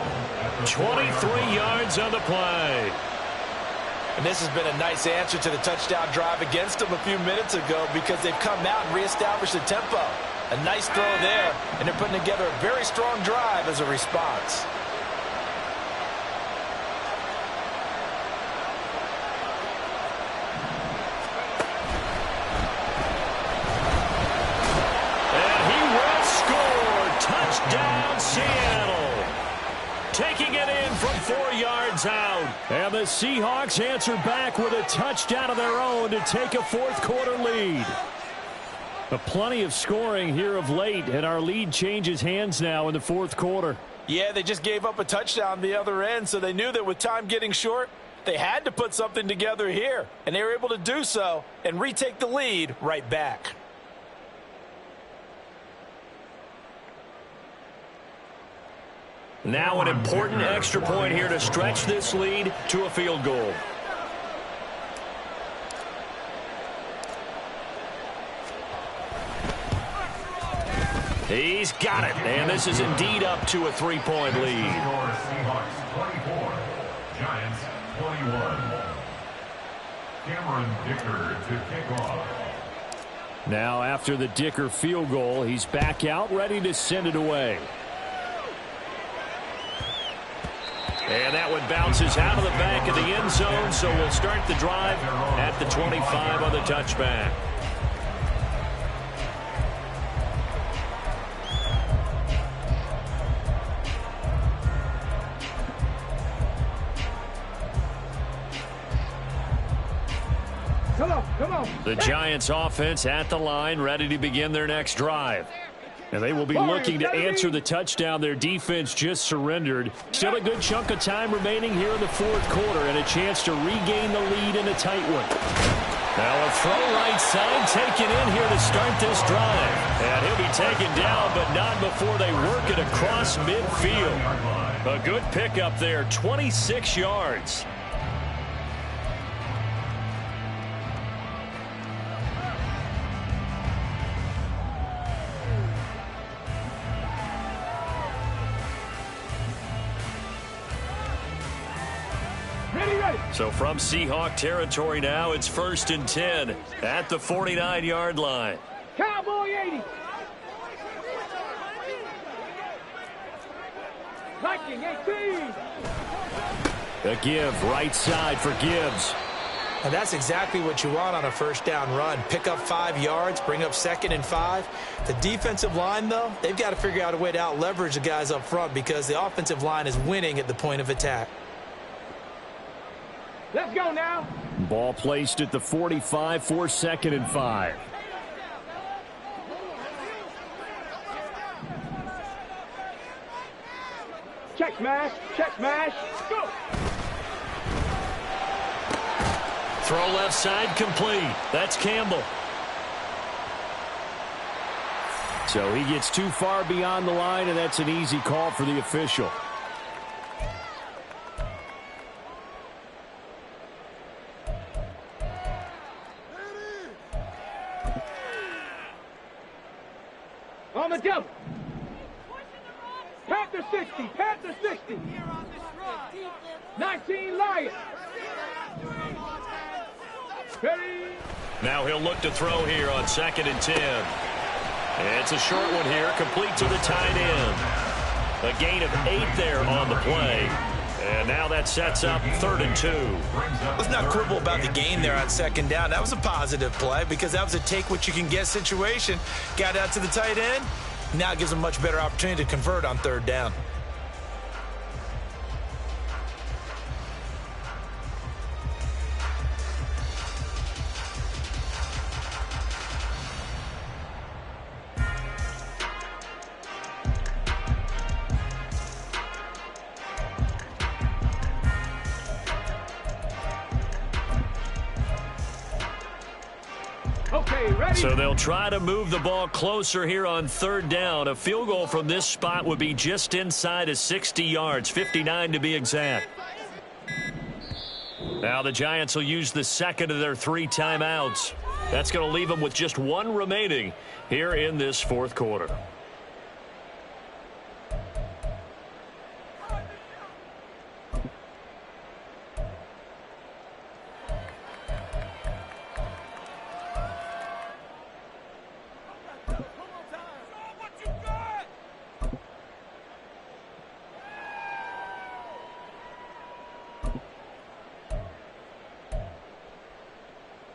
23 yards on the play. And this has been a nice answer to the touchdown drive against them a few minutes ago because they've come out and reestablished the tempo. A nice throw there, and they're putting together a very strong drive as a response. Touchdown, Seattle. Taking it in from 4 yards out. And the Seahawks answer back with a touchdown of their own to take a fourth-quarter lead. But plenty of scoring here of late, and our lead changes hands now in the fourth quarter. Yeah, they just gave up a touchdown the other end, so they knew that with time getting short, they had to put something together here. And they were able to do so and retake the lead right back. Now an important extra point here to stretch this lead to a field goal. He's got it, and this is indeed up to a 3-point lead. Seahawks 24, Giants 21. Cameron Dicker to kick off. Now after the Dicker field goal, he's back out ready to send it away. And that one bounces out of the back of the end zone, so we'll start the drive at the 25 on the touchback. Come on. The Giants offense at the line, ready to begin their next drive. And they will be looking to answer the touchdown their defense just surrendered. Still a good chunk of time remaining here in the fourth quarter and a chance to regain the lead in a tight one. Now a throw right side taken in here to start this drive. And he'll be taken down, but not before they work it across midfield. A good pickup there, 26 yards. So from Seahawk territory now, it's 1st and 10 at the 49-yard line. Cowboy 80. Viking 18. A give right side for Gibbs. And that's exactly what you want on a first down run. Pick up 5 yards, bring up 2nd and 5. The defensive line, though, they've got to figure out a way to out-leverage the guys up front because the offensive line is winning at the point of attack. Let's go now. Ball placed at the 45 for 2nd and 5. Check smash. Go. Throw left side complete. That's Campbell. So he gets too far beyond the line, and that's an easy call for the official. Panther 60. Panther 60. 19 Lions. Ready? Now he'll look to throw here on 2nd and 10. It's a short one here, complete to the tight end. A gain of 8 there on the play. And now that sets up 3rd and 2. Let's not quibble about the gain there on 2nd down. That was a positive play because that was a take-what-you-can-get situation. Got out to the tight end. Now it gives them a much better opportunity to convert on 3rd down. Okay, ready? So they'll try to move the ball closer here on 3rd down. A field goal from this spot would be just inside of 60 yards, 59 to be exact. Now the Giants will use the 2nd of their 3 timeouts. That's going to leave them with just 1 remaining here in this 4th quarter.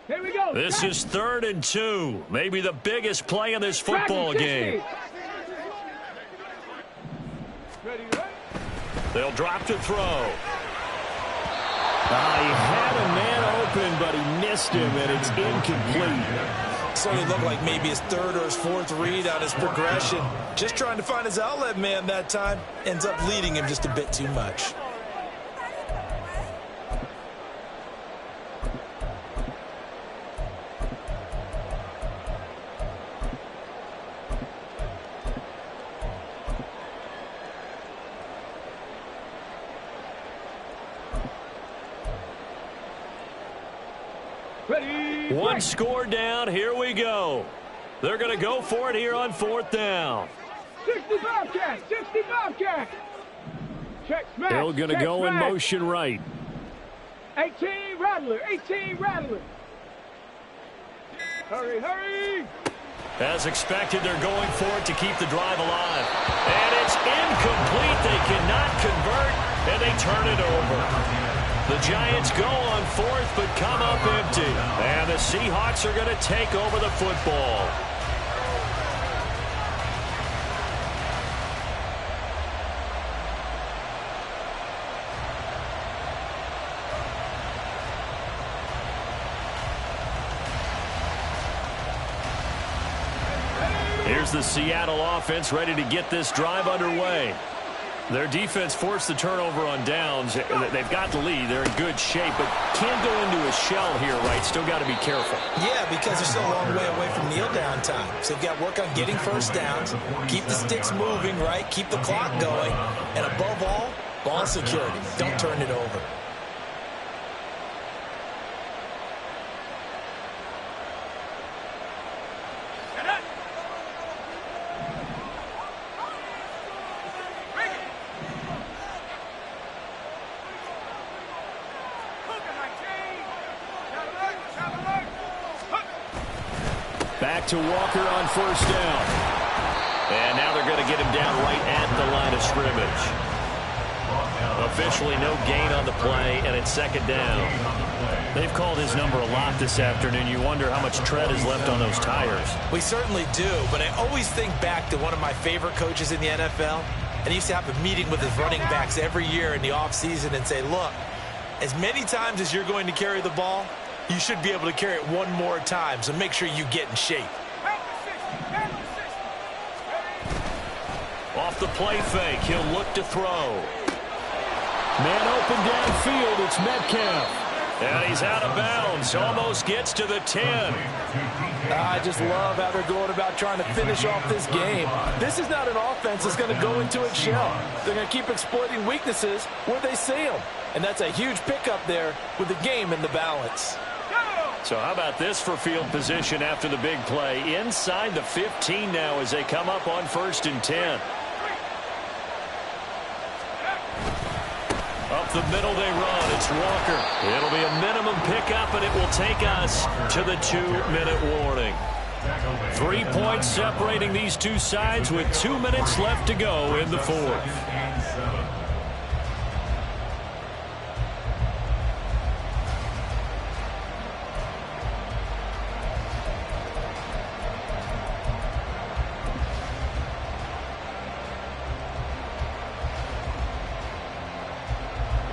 Here we go. This is 3rd and 2. Maybe the biggest play in this football game. Ready, ready? They'll drop to throw. He had a man open, but he missed him, and it's incomplete. Certainly looked like maybe his 3rd or his 4th read on his progression. Just trying to find his outlet man that time. Ends up leading him just a bit too much. Ready? One score down. Here we go. They're going to go for it here on 4th down. 65 cat. 65 cat. Check smash. They're going to go in smash. motion right. 18 Rattler. 18 Rattler. Hurry, hurry. As expected, they're going for it to keep the drive alive. And it's incomplete. They cannot convert, and they turn it over. The Giants go on 4th, but come up empty. And the Seahawks are going to take over the football. Here's the Seattle offense ready to get this drive underway. Their defense forced the turnover on downs. They've got the lead. They're in good shape, but can't go into a shell here, right? Still got to be careful. Yeah, because they're still a long way away from kneel down time. So they've got to work on getting 1st downs, keep the sticks moving, right? Keep the clock going. And above all, ball security. Don't turn it over. Back to Walker on 1st down. And now they're going to get him down right at the line of scrimmage. Officially no gain on the play, and it's 2nd down. They've called his number a lot this afternoon. You wonder how much tread is left on those tires. We certainly do, but I always think back to one of my favorite coaches in the NFL, and he used to have a meeting with his running backs every year in the offseason and say, look, as many times as you're going to carry the ball, you should be able to carry it one more time, so make sure you get in shape. Off the play fake, he'll look to throw. Man open downfield, it's Metcalf. And he's out of bounds, almost gets to the 10. I just love how they're going about trying to finish off this game. This is not an offense that's going to go into its shell. They're going to keep exploiting weaknesses where they see them. And that's a huge pickup there with the game in the balance. So how about this for field position after the big play? Inside the 15 now as they come up on 1st and 10. Up the middle they run. It's Walker. It'll be a minimum pickup, and it will take us to the 2-minute warning. 3 points separating these two sides with 2 minutes left to go in the fourth.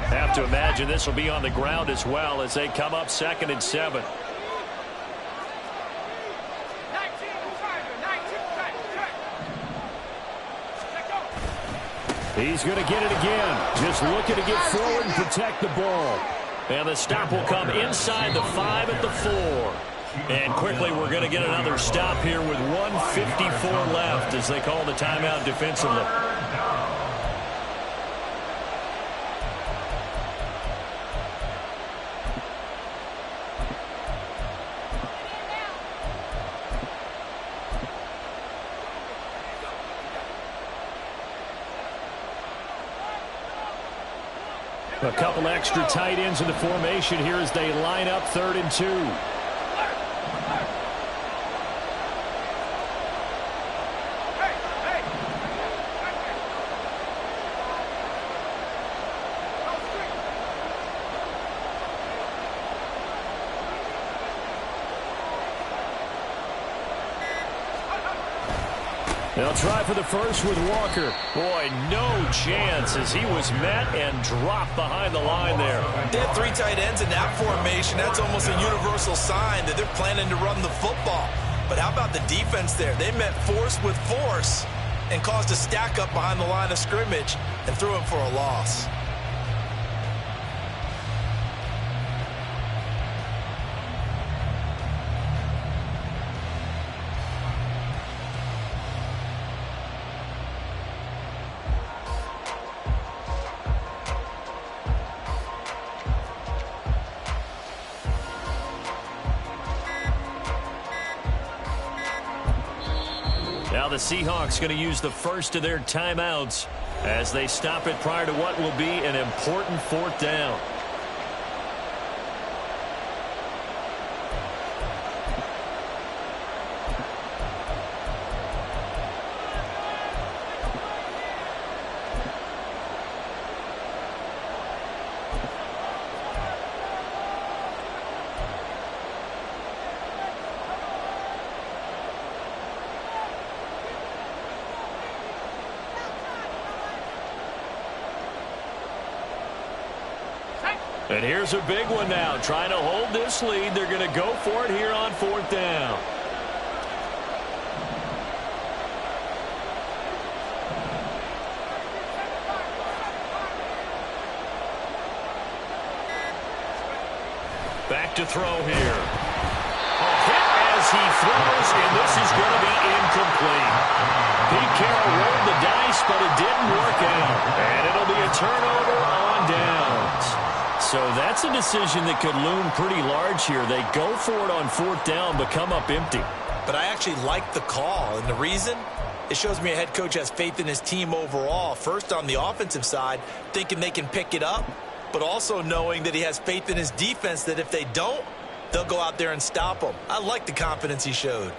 Have to imagine this will be on the ground as well as they come up 2nd and 7. He's going to get it again. Just looking to get forward and protect the ball. And the stop will come inside the 5 at the 4. And quickly we're going to get another stop here with 1:54 left as they call the timeout defensively. A couple extra tight ends in the formation here as they line up 3rd and 2. They'll try for the first with Walker. Boy, no chance as he was met and dropped behind the line there. They have 3 tight ends in that formation. That's almost a universal sign that they're planning to run the football. But how about the defense there? They met force with force and caused a stack up behind the line of scrimmage and threw him for a loss. Now the Seahawks going to use the first of their timeouts as they stop it prior to what will be an important 4th down. And here's a big one now. Trying to hold this lead. They're going to go for it here on 4th down. Back to throw here. A hit as he throws, and this is going to be incomplete. Pete Carroll rolled the dice, but it didn't work out. And it'll be a turnover on downs. So that's a decision that could loom pretty large here. They go for it on 4th down, but come up empty. But I actually like the call, and the reason? It shows me a head coach has faith in his team overall. First on the offensive side, thinking they can pick it up, but also knowing that he has faith in his defense that if they don't, they'll go out there and stop them. I like the confidence he showed.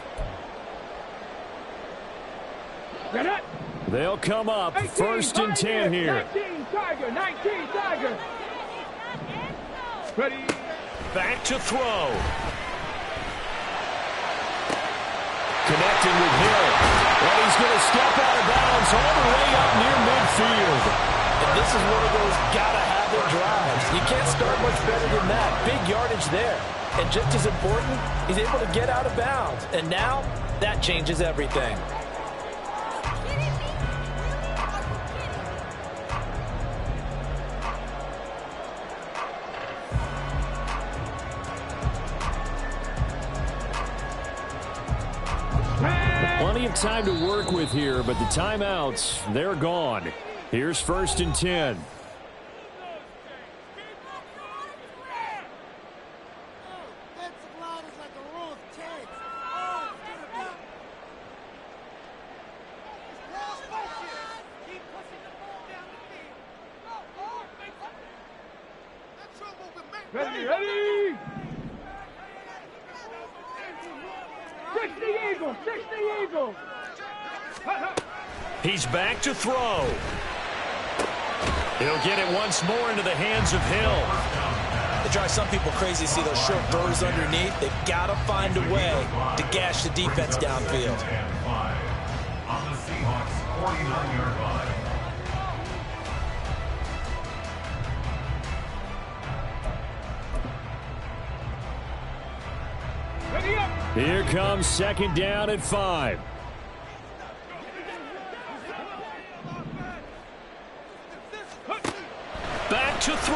They'll come up 1st and 10 here. 19 Tiger, 19 Tiger. Ready. Back to throw. Connecting with Hill. And he's going to step out of bounds all the way up near midfield. And this is one of those gotta-have-it drives. You can't start much better than that. Big yardage there. And just as important, he's able to get out of bounds. And now, that changes everything. Plenty of time to work with here, but the timeouts, they're gone. Here's 1st and 10. Ready, ready! 60 Eagles, 60 Eagles! He's back to throw. He'll get it once more into the hands of Hill. It drives some people crazy to see those short throws underneath. They've got to find a way to gash the defense downfield. On the Seahawks 49-yard line. Ready up! Here comes second down at 5. Back to throw.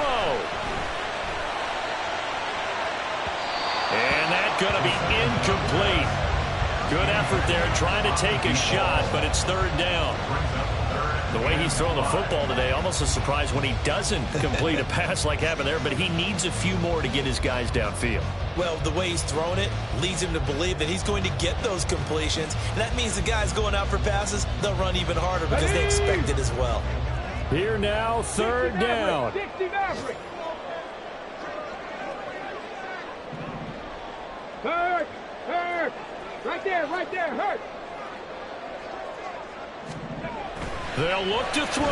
And that's going to be incomplete. Good effort there trying to take a shot, but it's third down. The way he's throwing the football today, almost a surprise when he doesn't complete a pass like happened there, but he needs a few more to get his guys downfield. Well, the way he's thrown it leads him to believe that he's going to get those completions. And that means the guys going out for passes, they'll run even harder because they expect it as well. Here now, third down. 60 Maverick! Hurt! Hurt! Right there, hurt! They'll look to throw.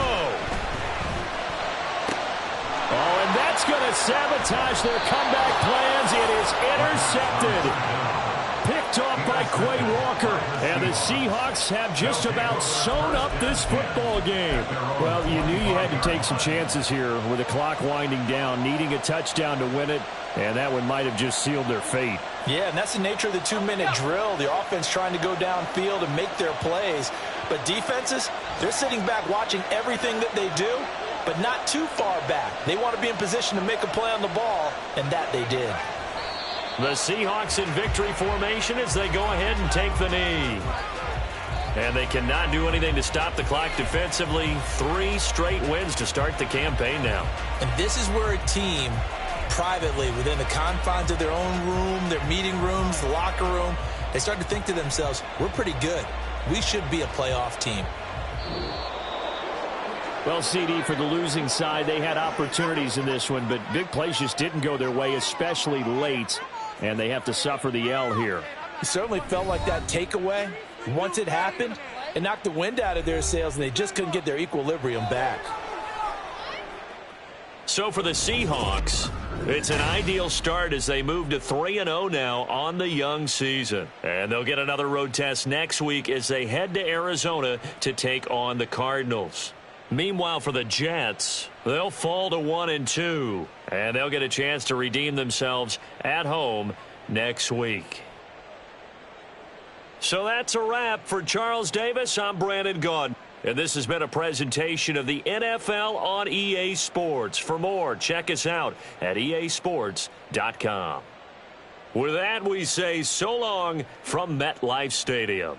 Oh, and that's going to sabotage their comeback plans. It is intercepted. Picked off by Quay Walker. And the Seahawks have just about sewn up this football game. Well, you knew you had to take some chances here with the clock winding down, needing a touchdown to win it. And that one might have just sealed their fate. Yeah, and that's the nature of the 2-minute drill. The offense trying to go downfield and make their plays. But defenses, they're sitting back watching everything that they do, but not too far back. They want to be in position to make a play on the ball, and that they did. The Seahawks in victory formation as they go ahead and take the knee. And they cannot do anything to stop the clock defensively. 3 straight wins to start the campaign now. And this is where a team, privately, within the confines of their own room, their meeting rooms, the locker room, they start to think to themselves, we're pretty good. We should be a playoff team. Well, CD, for the losing side, they had opportunities in this one, but big plays just didn't go their way, especially late, and they have to suffer the L here. It certainly felt like that takeaway, once it happened, it knocked the wind out of their sails, and they just couldn't get their equilibrium back. So for the Seahawks, it's an ideal start as they move to 3-0 now on the young season. And they'll get another road test next week as they head to Arizona to take on the Cardinals. Meanwhile, for the Jets, they'll fall to 1-2, and they'll get a chance to redeem themselves at home next week. So that's a wrap. For Charles Davis, I'm Brandon Gaudin. And this has been a presentation of the NFL on EA Sports. For more, check us out at easports.com. With that, we say so long from MetLife Stadium.